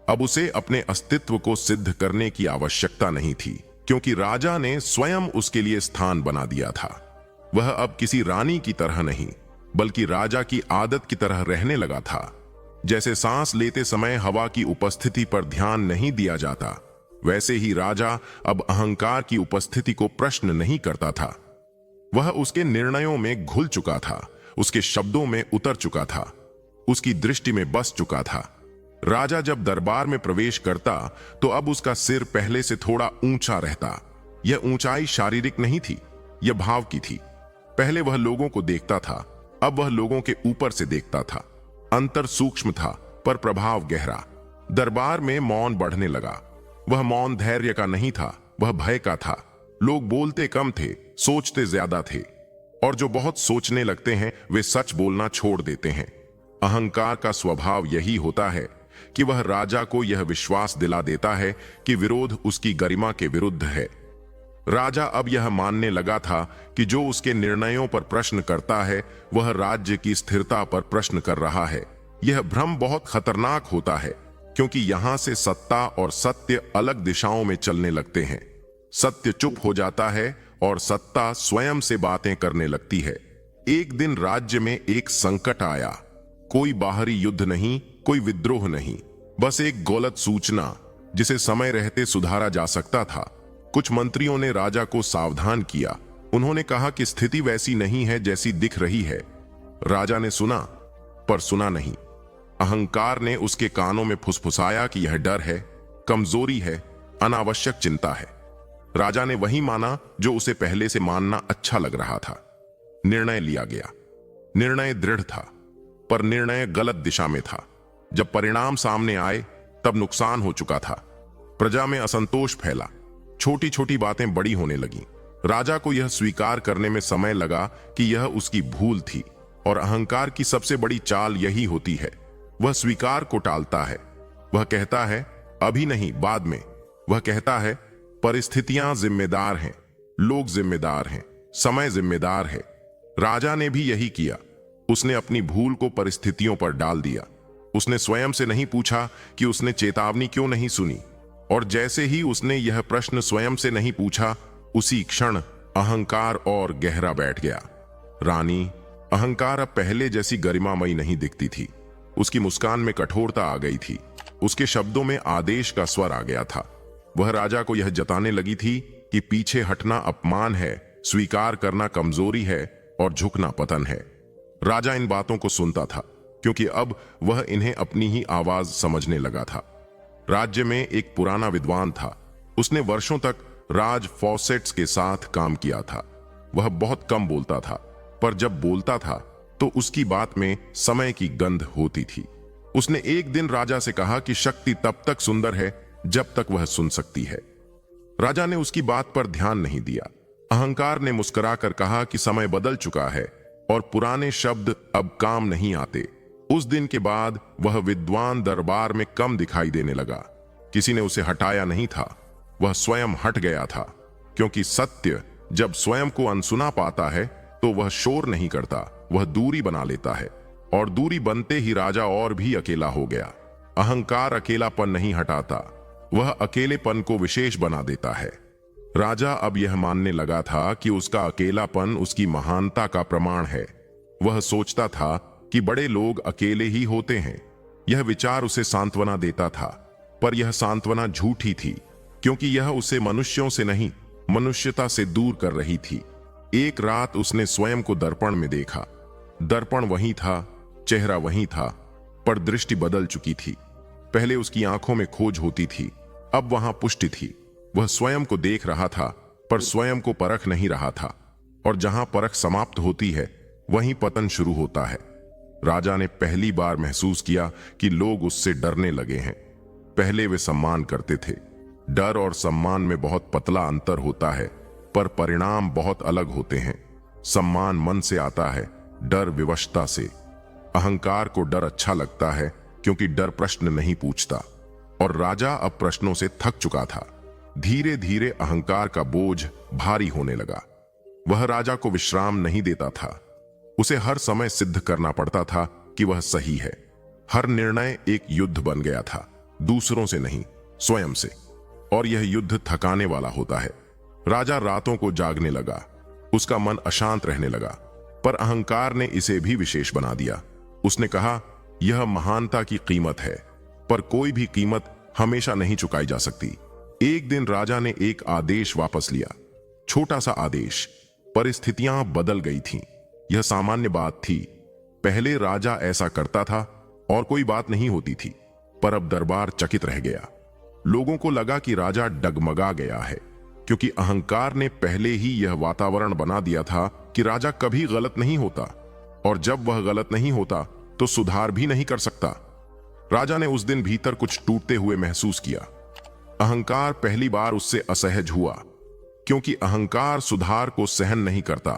अब उसे अपने अस्तित्व को सिद्ध करने की आवश्यकता नहीं थी, क्योंकि राजा ने स्वयं उसके लिए स्थान बना दिया था। वह अब किसी रानी की तरह नहीं, बल्कि राजा की आदत की तरह रहने लगा था। जैसे सांस लेते समय हवा की उपस्थिति पर ध्यान नहीं दिया जाता, वैसे ही राजा अब अहंकार की उपस्थिति को प्रश्न नहीं करता था। वह उसके निर्णयों में घुल चुका था, उसके शब्दों में उतर चुका था, उसकी दृष्टि में बस चुका था। राजा जब दरबार में प्रवेश करता तो अब उसका सिर पहले से थोड़ा ऊंचा रहता। यह ऊंचाई शारीरिक नहीं थी, यह भाव की थी। पहले वह लोगों को देखता था, अब वह लोगों के ऊपर से देखता था। अंतर सूक्ष्म था, पर प्रभाव गहरा। दरबार में मौन बढ़ने लगा। वह मौन धैर्य का नहीं था, वह भय का था। लोग बोलते कम थे, सोचते ज्यादा थे, और जो बहुत सोचने लगते हैं वे सच बोलना छोड़ देते हैं। अहंकार का स्वभाव यही होता है कि वह राजा को यह विश्वास दिला देता है कि विरोध उसकी गरिमा के विरुद्ध है। राजा अब यह मानने लगा था कि जो उसके निर्णयों पर प्रश्न करता है वह राज्य की स्थिरता पर प्रश्न कर रहा है। यह भ्रम बहुत खतरनाक होता है, क्योंकि यहां से सत्ता और सत्य अलग दिशाओं में चलने लगते हैं। सत्य चुप हो जाता है और सत्ता स्वयं से बातें करने लगती है। एक दिन राज्य में एक संकट आया। कोई बाहरी युद्ध नहीं, कोई विद्रोह नहीं, बस एक गलत सूचना जिसे समय रहते सुधारा जा सकता था। कुछ मंत्रियों ने राजा को सावधान किया। उन्होंने कहा कि स्थिति वैसी नहीं है जैसी दिख रही है। राजा ने सुना, पर सुना नहीं। अहंकार ने उसके कानों में फुसफुसाया कि यह डर है, कमजोरी है, अनावश्यक चिंता है। राजा ने वही माना जो उसे पहले से मानना अच्छा लग रहा था। निर्णय लिया गया। निर्णय दृढ़ था, पर निर्णय गलत दिशा में था। जब परिणाम सामने आए तब नुकसान हो चुका था। प्रजा में असंतोष फैला, छोटी छोटी बातें बड़ी होने लगीं। राजा को यह स्वीकार करने में समय लगा कि यह उसकी भूल थी, और अहंकार की सबसे बड़ी चाल यही होती है। वह स्वीकार को टालता है। वह कहता है अभी नहीं, बाद में। वह कहता है परिस्थितियां जिम्मेदार हैं, लोग जिम्मेदार हैं, समय जिम्मेदार है। राजा ने भी यही किया। उसने अपनी भूल को परिस्थितियों पर डाल दिया। उसने स्वयं से नहीं पूछा कि उसने चेतावनी क्यों नहीं सुनी, और जैसे ही उसने यह प्रश्न स्वयं से नहीं पूछा, उसी क्षण अहंकार और गहरा बैठ गया। रानी, अहंकार अब पहले जैसी गरिमामयी नहीं दिखती थी। उसकी मुस्कान में कठोरता आ गई थी। उसके शब्दों में आदेश का स्वर आ गया था। वह राजा को यह जताने लगी थी कि पीछे हटना अपमान है, स्वीकार करना कमजोरी है, और झुकना पतन है। राजा इन बातों को सुनता था, क्योंकि अब वह इन्हें अपनी ही आवाज समझने लगा था। राज्य में एक पुराना विद्वान था। उसने वर्षों तक राज फॉसेट्स के साथ काम किया था। वह बहुत कम बोलता था, पर जब बोलता था तो उसकी बात में समय की गंध होती थी। उसने एक दिन राजा से कहा कि शक्ति तब तक सुंदर है जब तक वह सुन सकती है। राजा ने उसकी बात पर ध्यान नहीं दिया। अहंकार ने मुस्कुराकर कहा कि समय बदल चुका है और पुराने शब्द अब काम नहीं आते। उस दिन के बाद वह विद्वान दरबार में कम दिखाई देने लगा। किसी ने उसे हटाया नहीं था, वह स्वयं हट गया था, क्योंकि सत्य जब स्वयं को अनसुना पाता है तो वह शोर नहीं करता, वह दूरी बना लेता है। और दूरी बनते ही राजा और भी अकेला हो गया। अहंकार अकेलापन नहीं हटाता, वह अकेलेपन को विशेष बना देता है। राजा अब यह मानने लगा था कि उसका अकेलापन उसकी महानता का प्रमाण है। वह सोचता था कि बड़े लोग अकेले ही होते हैं। यह विचार उसे सांत्वना देता था, पर यह सांत्वना झूठी थी, क्योंकि यह उसे मनुष्यों से नहीं, मनुष्यता से दूर कर रही थी। एक रात उसने स्वयं को दर्पण में देखा। दर्पण वहीं था, चेहरा वहीं था, पर दृष्टि बदल चुकी थी। पहले उसकी आंखों में खोज होती थी, अब वहां पुष्टि थी। वह स्वयं को देख रहा था, पर स्वयं को परख नहीं रहा था। और जहां परख समाप्त होती है वहीं पतन शुरू होता है। राजा ने पहली बार महसूस किया कि लोग उससे डरने लगे हैं। पहले वे सम्मान करते थे। डर और सम्मान में बहुत पतला अंतर होता है, पर परिणाम बहुत अलग होते हैं। सम्मान मन से आता है, डर विवशता से। अहंकार को डर अच्छा लगता है, क्योंकि डर प्रश्न नहीं पूछता, और राजा अब प्रश्नों से थक चुका था। धीरे धीरे अहंकार का बोझ भारी होने लगा। वह राजा को विश्राम नहीं देता था। उसे हर समय सिद्ध करना पड़ता था कि वह सही है। हर निर्णय एक युद्ध बन गया था, दूसरों से नहीं, स्वयं से। और यह युद्ध थकाने वाला होता है। राजा रातों को जागने लगा, उसका मन अशांत रहने लगा, पर अहंकार ने इसे भी विशेष बना दिया। उसने कहा, यह महानता की कीमत है, पर कोई भी कीमत हमेशा नहीं चुकाई जा सकती। एक दिन राजा ने एक आदेश वापस लिया, छोटा सा आदेश। परिस्थितियां बदल गई थीं। यह सामान्य बात थी। पहले राजा ऐसा करता था और कोई बात नहीं होती थी, पर अब दरबार चकित रह गया। लोगों को लगा कि राजा डगमगा गया है, क्योंकि अहंकार ने पहले ही यह वातावरण बना दिया था कि राजा कभी गलत नहीं होता, और जब वह गलत नहीं होता तो सुधार भी नहीं कर सकता। राजा ने उस दिन भीतर कुछ टूटते हुए महसूस किया। अहंकार पहली बार उससे असहज हुआ, क्योंकि अहंकार सुधार को सहन नहीं करता।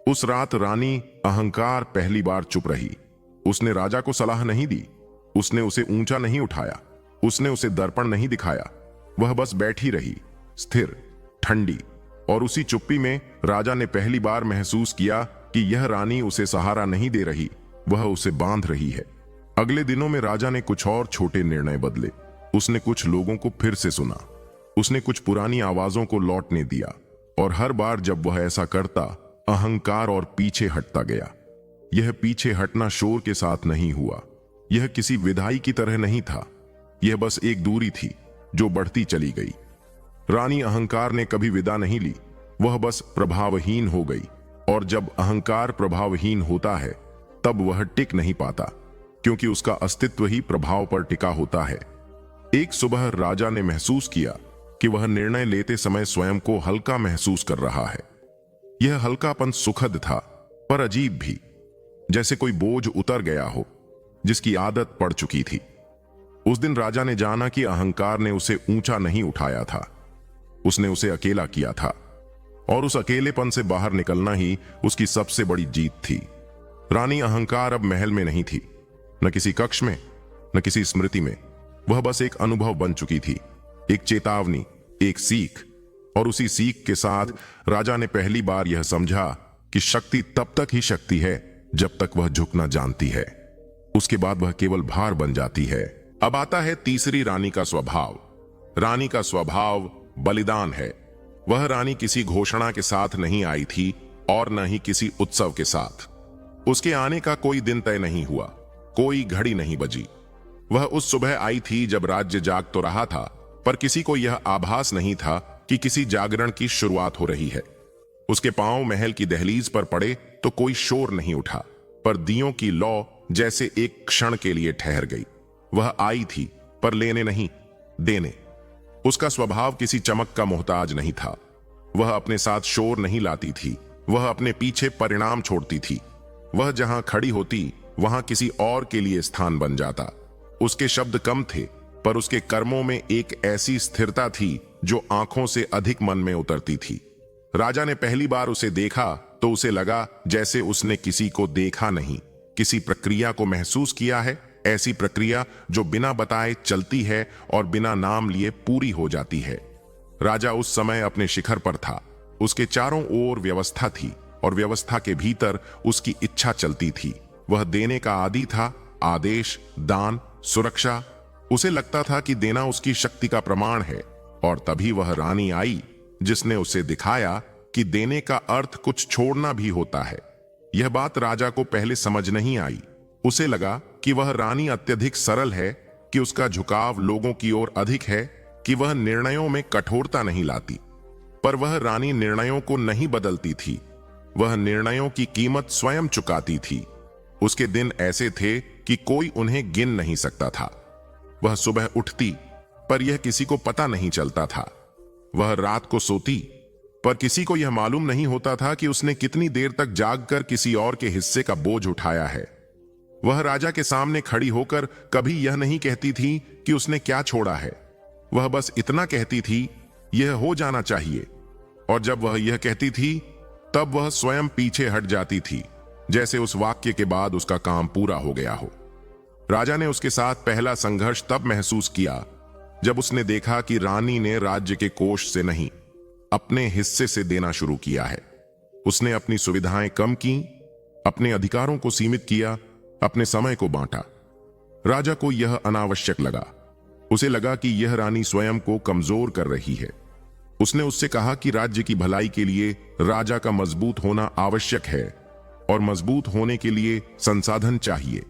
उस रात रानी अहंकार पहली बार चुप रही। उसने राजा को सलाह नहीं दी, उसने उसे ऊंचा नहीं उठाया, उसने उसे दर्पण नहीं दिखाया। वह बस बैठी रही, स्थिर, ठंडी। और उसी चुप्पी में राजा ने पहली बार महसूस किया कि यह रानी उसे सहारा नहीं दे रही, वह उसे बांध रही है। अगले दिनों में राजा ने कुछ और छोटे निर्णय बदले। उसने कुछ लोगों को फिर से सुना, उसने कुछ पुरानी आवाजों को लौटने दिया, और हर बार जब वह ऐसा करता, अहंकार और पीछे हटता गया। यह पीछे हटना शोर के साथ नहीं हुआ, यह किसी विदाई की तरह नहीं था, यह बस एक दूरी थी जो बढ़ती चली गई। रानी अहंकार ने कभी विदा नहीं ली, वह बस प्रभावहीन हो गई। और जब अहंकार प्रभावहीन होता है तब वह टिक नहीं पाता, क्योंकि उसका अस्तित्व ही प्रभाव पर टिका होता है। एक सुबह राजा ने महसूस किया कि वह निर्णय लेते समय स्वयं को हल्का महसूस कर रहा है। यह हल्कापन सुखद था, पर अजीब भी, जैसे कोई बोझ उतर गया हो जिसकी आदत पड़ चुकी थी। उस दिन राजा ने जाना कि अहंकार ने उसे ऊंचा नहीं उठाया था, उसने उसे अकेला किया था, और उस अकेलेपन से बाहर निकलना ही उसकी सबसे बड़ी जीत थी। रानी अहंकार अब महल में नहीं थी, न किसी कक्ष में, न किसी स्मृति में। वह बस एक अनुभव बन चुकी थी, एक चेतावनी, एक सीख। और उसी सीख के साथ राजा ने पहली बार यह समझा कि शक्ति तब तक ही शक्ति है जब तक वह झुकना जानती है। उसके बाद वह केवल भार बन जाती है। अब आता है तीसरी रानी का स्वभाव। रानी का स्वभाव बलिदान है। वह रानी किसी घोषणा के साथ नहीं आई थी और न ही किसी उत्सव के साथ। उसके आने का कोई दिन तय नहीं हुआ, कोई घड़ी नहीं बजी। वह उस सुबह आई थी जब राज्य जाग तो रहा था, पर किसी को यह आभास नहीं था कि किसी जागरण की शुरुआत हो रही है। उसके पांव महल की दहलीज पर पड़े तो कोई शोर नहीं उठा, पर दियों की लौ जैसे एक क्षण के लिए ठहर गई। वह आई थी, पर लेने नहीं, देने। उसका स्वभाव किसी चमक का मोहताज नहीं था। वह अपने साथ शोर नहीं लाती थी, वह अपने पीछे परिणाम छोड़ती थी। वह जहां खड़ी होती वहां किसी और के लिए स्थान बन जाता। उसके शब्द कम थे, पर उसके कर्मों में एक ऐसी स्थिरता थी जो आंखों से अधिक मन में उतरती थी। राजा ने पहली बार उसे देखा तो उसे लगा जैसे उसने किसी को देखा नहीं, किसी प्रक्रिया को महसूस किया है। ऐसी प्रक्रिया जो बिना बताए चलती है और बिना नाम लिए पूरी हो जाती है। राजा उस समय अपने शिखर पर था। उसके चारों ओर व्यवस्था थी और व्यवस्था के भीतर उसकी इच्छा चलती थी। वह देने का आदी था, आदेश, दान, सुरक्षा। उसे लगता था कि देना उसकी शक्ति का प्रमाण है। और तभी वह रानी आई जिसने उसे दिखाया कि देने का अर्थ कुछ छोड़ना भी होता है। यह बात राजा को पहले समझ नहीं आई। उसे लगा कि वह रानी अत्यधिक सरल है, कि उसका झुकाव लोगों की ओर अधिक है, कि वह निर्णयों में कठोरता नहीं लाती। पर वह रानी निर्णयों को नहीं बदलती थी, वह निर्णयों की कीमत स्वयं चुकाती थी। उसके दिन ऐसे थे कि कोई उन्हें गिन नहीं सकता था। वह सुबह उठती, पर यह किसी को पता नहीं चलता था। वह रात को सोती, पर किसी को यह मालूम नहीं होता था कि उसने कितनी देर तक जागकर किसी और के हिस्से का बोझ उठाया है। वह राजा के सामने खड़ी होकर कभी यह नहीं कहती थी कि उसने क्या छोड़ा है। वह बस इतना कहती थी, यह हो जाना चाहिए। और जब वह यह कहती थी, तब वह स्वयं पीछे हट जाती थी, जैसे उस वाक्य के बाद उसका काम पूरा हो गया हो। राजा ने उसके साथ पहला संघर्ष तब महसूस किया जब उसने देखा कि रानी ने राज्य के कोष से नहीं, अपने हिस्से से देना शुरू किया है। उसने अपनी सुविधाएं कम की, अपने अधिकारों को सीमित किया अपने समय को बांटा। राजा को यह अनावश्यक लगा। उसे लगा कि यह रानी स्वयं को कमजोर कर रही है। उसने उससे कहा कि राज्य की भलाई के लिए राजा का मजबूत होना आवश्यक है और मजबूत होने के लिए संसाधन चाहिए।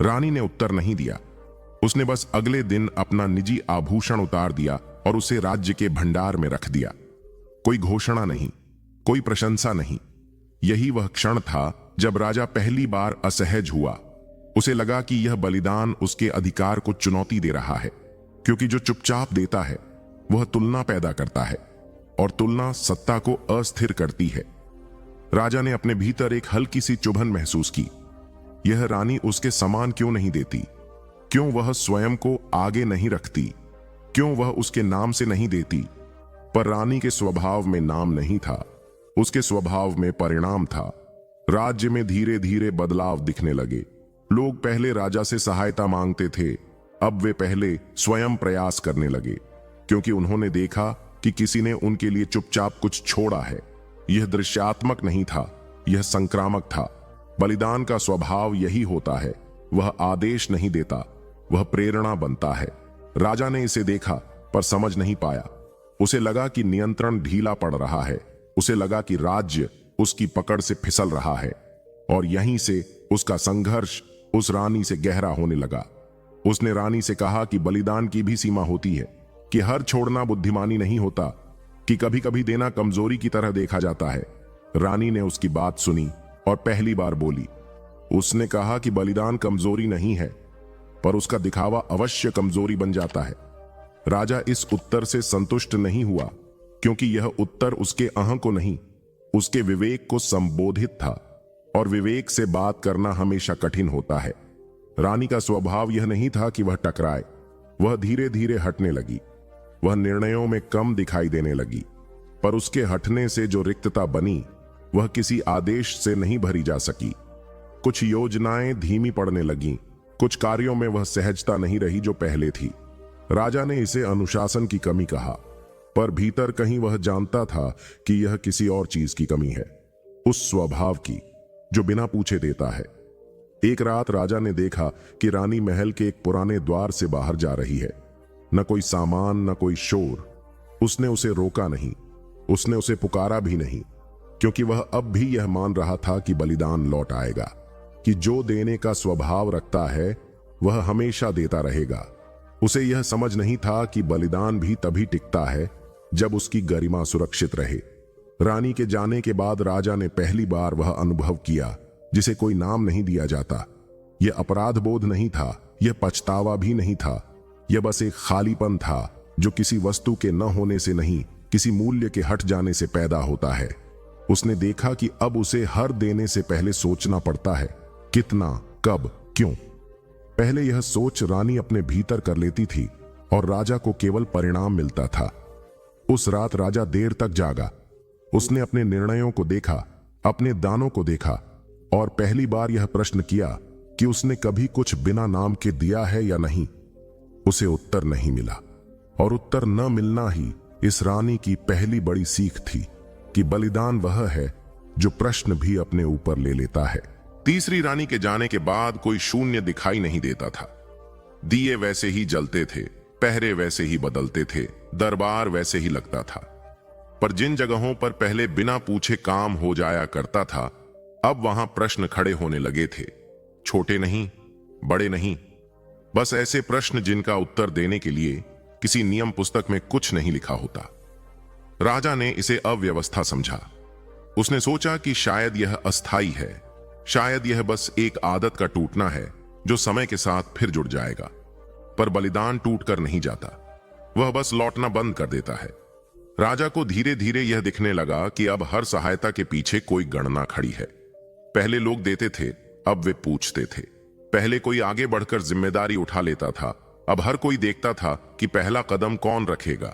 रानी ने उत्तर नहीं दिया। उसने बस अगले दिन अपना निजी आभूषण उतार दिया और उसे राज्य के भंडार में रख दिया। कोई घोषणा नहीं, कोई प्रशंसा नहीं। यही वह क्षण था जब राजा पहली बार असहज हुआ। उसे लगा कि यह बलिदान उसके अधिकार को चुनौती दे रहा है, क्योंकि जो चुपचाप देता है वह तुलना पैदा करता है और तुलना सत्ता को अस्थिर करती है। राजा ने अपने भीतर एक हल्की सी चुभन महसूस की। यह रानी उसके समान क्यों नहीं देती? क्यों वह स्वयं को आगे नहीं रखती? क्यों वह उसके नाम से नहीं देती? पर रानी के स्वभाव में नाम नहीं था, उसके स्वभाव में परिणाम था। राज्य में धीरे धीरे बदलाव दिखने लगे। लोग पहले राजा से सहायता मांगते थे, अब वे पहले स्वयं प्रयास करने लगे, क्योंकि उन्होंने देखा कि किसी ने उनके लिए चुपचाप कुछ छोड़ा है। यह दृश्यात्मक नहीं था, यह संक्रामक था। बलिदान का स्वभाव यही होता है, वह आदेश नहीं देता, वह प्रेरणा बनता है। राजा ने इसे देखा पर समझ नहीं पाया। उसे लगा कि नियंत्रण ढीला पड़ रहा है। उसे लगा कि राज्य उसकी पकड़ से फिसल रहा है और यहीं से उसका संघर्ष उस रानी से गहरा होने लगा। उसने रानी से कहा कि बलिदान की भी सीमा होती है, कि हर छोड़ना बुद्धिमानी नहीं होता, कि कभी कभी देना कमजोरी की तरह देखा जाता है। रानी ने उसकी बात सुनी और पहली बार बोली। उसने कहा कि बलिदान कमजोरी नहीं है, पर उसका दिखावा अवश्य कमजोरी बन जाता है। राजा इस उत्तर से संतुष्ट नहीं हुआ, क्योंकि यह उत्तर उसके अहं को नहीं, उसके विवेक को संबोधित था, और विवेक से बात करना हमेशा कठिन होता है। रानी का स्वभाव यह नहीं था कि वह टकराए। वह धीरे धीरे हटने लगी। वह निर्णयों में कम दिखाई देने लगी, पर उसके हटने से जो रिक्तता बनी वह किसी आदेश से नहीं भरी जा सकी। कुछ योजनाएं धीमी पड़ने लगीं, कुछ कार्यों में वह सहजता नहीं रही जो पहले थी। राजा ने इसे अनुशासन की कमी कहा, पर भीतर कहीं वह जानता था कि यह किसी और चीज की कमी है, उस स्वभाव की जो बिना पूछे देता है। एक रात राजा ने देखा कि रानी महल के एक पुराने द्वार से बाहर जा रही है। न कोई सामान, न कोई शोर। उसने उसे रोका नहीं, उसने उसे पुकारा भी नहीं, क्योंकि वह अब भी यह मान रहा था कि बलिदान लौट आएगा, कि जो देने का स्वभाव रखता है वह हमेशा देता रहेगा। उसे यह समझ नहीं था कि बलिदान भी तभी टिकता है जब उसकी गरिमा सुरक्षित रहे। रानी के जाने के बाद राजा ने पहली बार वह अनुभव किया जिसे कोई नाम नहीं दिया जाता। यह अपराध बोध नहीं था, यह पछतावा भी नहीं था, यह बस एक खालीपन था जो किसी वस्तु के न होने से नहीं, किसी मूल्य के हट जाने से पैदा होता है। उसने देखा कि अब उसे हर देने से पहले सोचना पड़ता है, कितना, कब, क्यों। पहले यह सोच रानी अपने भीतर कर लेती थी और राजा को केवल परिणाम मिलता था। उस रात राजा देर तक जागा। उसने अपने निर्णयों को देखा, अपने दानों को देखा और पहली बार यह प्रश्न किया कि उसने कभी कुछ बिना नाम के दिया है या नहीं। उसे उत्तर नहीं मिला, और उत्तर न मिलना ही इस रानी की पहली बड़ी सीख थी कि बलिदान वह है जो प्रश्न भी अपने ऊपर ले लेता है। तीसरी रानी के जाने के बाद कोई शून्य दिखाई नहीं देता था। दिए वैसे ही जलते थे, पहरे वैसे ही बदलते थे, दरबार वैसे ही लगता था। पर जिन जगहों पर पहले बिना पूछे काम हो जाया करता था, अब वहां प्रश्न खड़े होने लगे थे। छोटे नहीं, बड़े नहीं, बस ऐसे प्रश्न जिनका उत्तर देने के लिए किसी नियम पुस्तक में कुछ नहीं लिखा होता। राजा ने इसे अव्यवस्था समझा। उसने सोचा कि शायद यह अस्थाई है, शायद यह बस एक आदत का टूटना है जो समय के साथ फिर जुड़ जाएगा। पर बलिदान टूटकर नहीं जाता, वह बस लौटना बंद कर देता है। राजा को धीरे धीरे यह दिखने लगा कि अब हर सहायता के पीछे कोई गणना खड़ी है। पहले लोग देते थे, अब वे पूछते थे। पहले कोई आगे बढ़कर जिम्मेदारी उठा लेता था, अब हर कोई देखता था कि पहला कदम कौन रखेगा।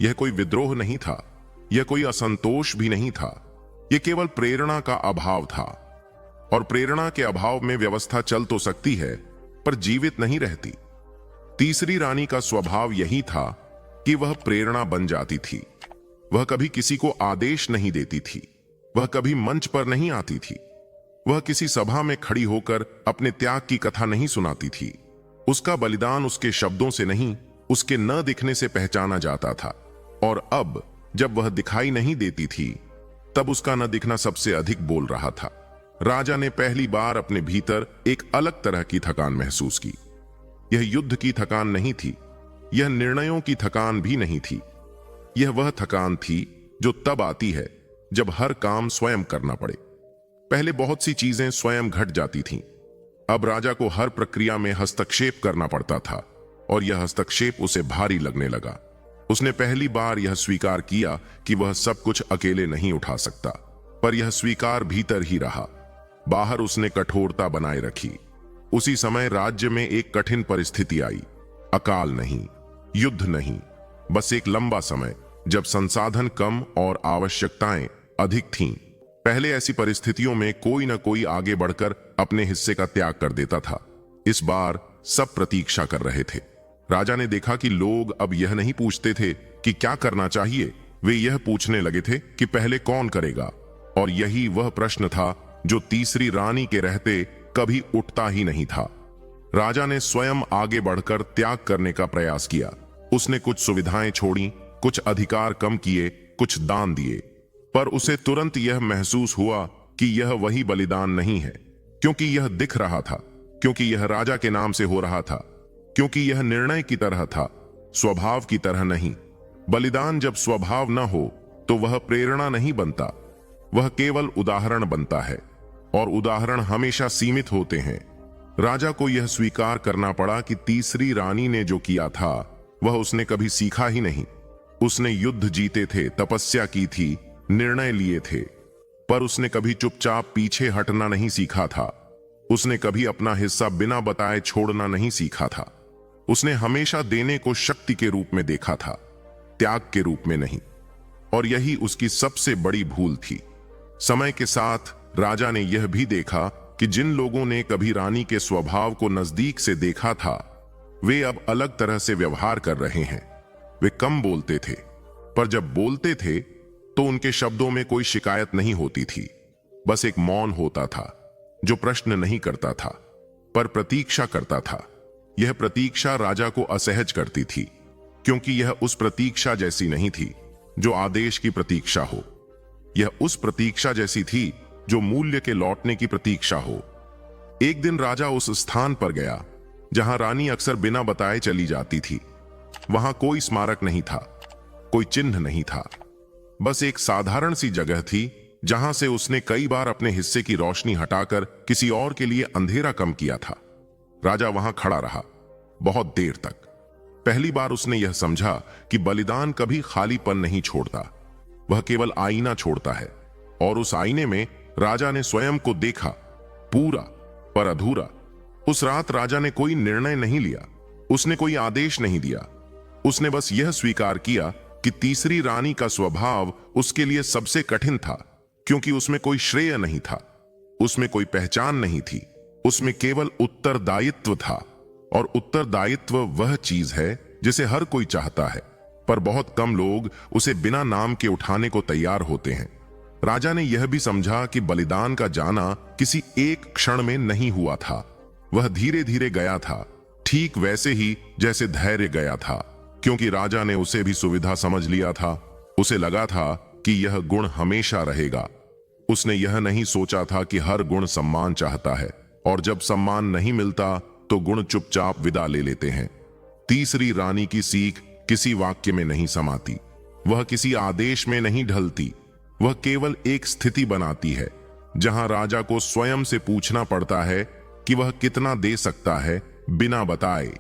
यह कोई विद्रोह नहीं था, यह कोई असंतोष भी नहीं था, यह केवल प्रेरणा का अभाव था। और प्रेरणा के अभाव में व्यवस्था चल तो सकती है, पर जीवित नहीं रहती। तीसरी रानी का स्वभाव यही था कि वह प्रेरणा बन जाती थी। वह कभी किसी को आदेश नहीं देती थी, वह कभी मंच पर नहीं आती थी, वह किसी सभा में खड़ी होकर अपने त्याग की कथा नहीं सुनाती थी। उसका बलिदान उसके शब्दों से नहीं, उसके न दिखने से पहचाना जाता था। और अब जब वह दिखाई नहीं देती थी, तब उसका न दिखना सबसे अधिक बोल रहा था। राजा ने पहली बार अपने भीतर एक अलग तरह की थकान महसूस की। यह युद्ध की थकान नहीं थी, यह निर्णयों की थकान भी नहीं थी। यह वह थकान थी जो तब आती है जब हर काम स्वयं करना पड़े। पहले बहुत सी चीजें स्वयं घट जाती थीं। अब राजा को हर प्रक्रिया में हस्तक्षेप करना पड़ता था और यह हस्तक्षेप उसे भारी लगने लगा। उसने पहली बार यह स्वीकार किया कि वह सब कुछ अकेले नहीं उठा सकता, पर यह स्वीकार भीतर ही रहा। बाहर उसने कठोरता बनाए रखी। उसी समय राज्य में एक कठिन परिस्थिति आई। अकाल नहीं, युद्ध नहीं, बस एक लंबा समय जब संसाधन कम और आवश्यकताएं अधिक थीं। पहले ऐसी परिस्थितियों में कोई न कोई आगे बढ़कर अपने हिस्से का त्याग कर देता था। इस बार सब प्रतीक्षा कर रहे थे। राजा ने देखा कि लोग अब यह नहीं पूछते थे कि क्या करना चाहिए, वे यह पूछने लगे थे कि पहले कौन करेगा। और यही वह प्रश्न था जो तीसरी रानी के रहते कभी उठता ही नहीं था। राजा ने स्वयं आगे बढ़कर त्याग करने का प्रयास किया। उसने कुछ सुविधाएं छोड़ी, कुछ अधिकार कम किए, कुछ दान दिए, पर उसे तुरंत यह महसूस हुआ कि यह वही बलिदान नहीं है, क्योंकि यह दिख रहा था, क्योंकि यह राजा के नाम से हो रहा था, क्योंकि यह निर्णय की तरह था, स्वभाव की तरह नहीं। बलिदान जब स्वभाव न हो तो वह प्रेरणा नहीं बनता, वह केवल उदाहरण बनता है, और उदाहरण हमेशा सीमित होते हैं। राजा को यह स्वीकार करना पड़ा कि तीसरी रानी ने जो किया था वह उसने कभी सीखा ही नहीं। उसने युद्ध जीते थे, तपस्या की थी, निर्णय लिए थे, पर उसने कभी चुपचाप पीछे हटना नहीं सीखा था। उसने कभी अपना हिस्सा बिना बताए छोड़ना नहीं सीखा था। उसने हमेशा देने को शक्ति के रूप में देखा था, त्याग के रूप में नहीं। और यही उसकी सबसे बड़ी भूल थी। समय के साथ राजा ने यह भी देखा कि जिन लोगों ने कभी रानी के स्वभाव को नजदीक से देखा था, वे अब अलग तरह से व्यवहार कर रहे हैं। वे कम बोलते थे, पर जब बोलते थे तो उनके शब्दों में कोई शिकायत नहीं होती थी, बस एक मौन होता था जो प्रश्न नहीं करता था पर प्रतीक्षा करता था। यह प्रतीक्षा राजा को असहज करती थी, क्योंकि यह उस प्रतीक्षा जैसी नहीं थी जो आदेश की प्रतीक्षा हो। यह उस प्रतीक्षा जैसी थी जो मूल्य के लौटने की प्रतीक्षा हो। एक दिन राजा उस स्थान पर गया जहां रानी अक्सर बिना बताए चली जाती थी। वहां कोई स्मारक नहीं था, कोई चिन्ह नहीं था, बस एक साधारण सी जगह थी जहां से उसने कई बार अपने हिस्से की रोशनी हटाकर किसी और के लिए अंधेरा कम किया था। राजा वहां खड़ा रहा बहुत देर तक। पहली बार उसने यह समझा कि बलिदान कभी खालीपन नहीं छोड़ता, वह केवल आईना छोड़ता है। और उस आईने में राजा ने स्वयं को देखा, पूरा पर अधूरा। उस रात राजा ने कोई निर्णय नहीं लिया, उसने कोई आदेश नहीं दिया। उसने बस यह स्वीकार किया कि तीसरी रानी का स्वभाव उसके लिए सबसे कठिन था, क्योंकि उसमें कोई श्रेय नहीं था, उसमें कोई पहचान नहीं थी, उसमें केवल उत्तरदायित्व था। और उत्तरदायित्व वह चीज है जिसे हर कोई चाहता है, पर बहुत कम लोग उसे बिना नाम के उठाने को तैयार होते हैं। राजा ने यह भी समझा कि बलिदान का जाना किसी एक क्षण में नहीं हुआ था, वह धीरे धीरे गया था, ठीक वैसे ही जैसे धैर्य गया था, क्योंकि राजा ने उसे भी सुविधा समझ लिया था। उसे लगा था कि यह गुण हमेशा रहेगा। उसने यह नहीं सोचा था कि हर गुण सम्मान चाहता है, और जब सम्मान नहीं मिलता तो गुण चुपचाप विदा ले लेते हैं। तीसरी रानी की सीख किसी वाक्य में नहीं समाती, वह किसी आदेश में नहीं ढलती, वह केवल एक स्थिति बनाती है जहां राजा को स्वयं से पूछना पड़ता है कि वह कितना दे सकता है बिना बताए।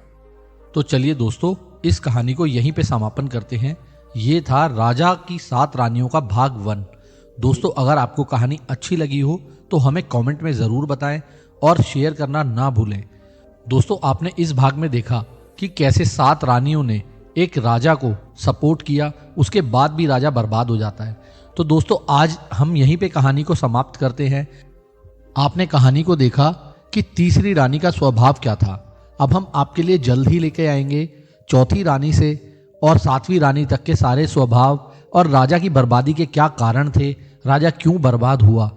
तो चलिए दोस्तों, इस कहानी को यहीं पे समापन करते हैं। ये था राजा की 7 रानियों का भाग 1। दोस्तों, अगर आपको कहानी अच्छी लगी हो तो हमें कमेंट में ज़रूर बताएं और शेयर करना ना भूलें। दोस्तों, आपने इस भाग में देखा कि कैसे 7 रानियों ने एक राजा को सपोर्ट किया, उसके बाद भी राजा बर्बाद हो जाता है। तो दोस्तों, आज हम यहीं पे कहानी को समाप्त करते हैं। आपने कहानी को देखा कि तीसरी रानी का स्वभाव क्या था। अब हम आपके लिए जल्द ही लेके आएंगे चौथी रानी से और 7वीं रानी तक के सारे स्वभाव और राजा की बर्बादी के क्या कारण थे, राजा क्यों बर्बाद हुआ।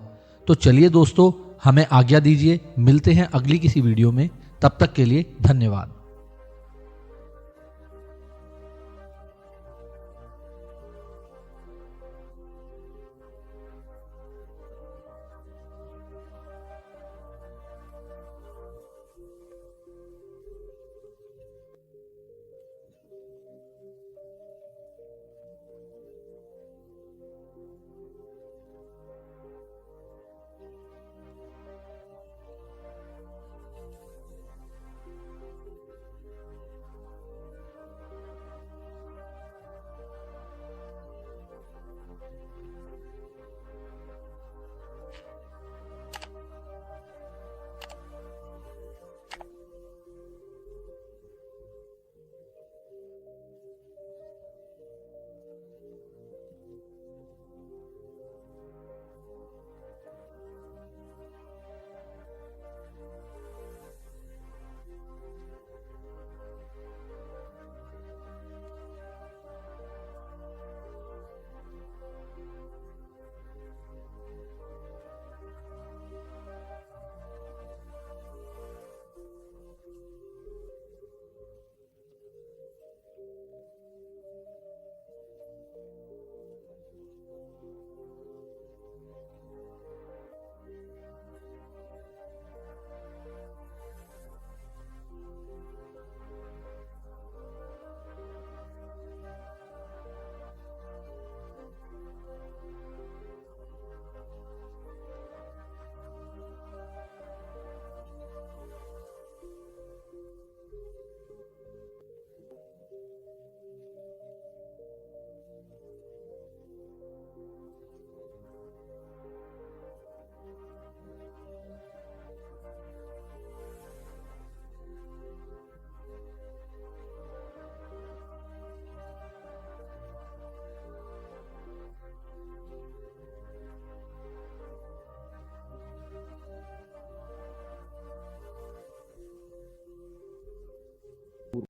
तो चलिए दोस्तों, हमें आज्ञा दीजिए। मिलते हैं अगली किसी वीडियो में, तब तक के लिए धन्यवाद।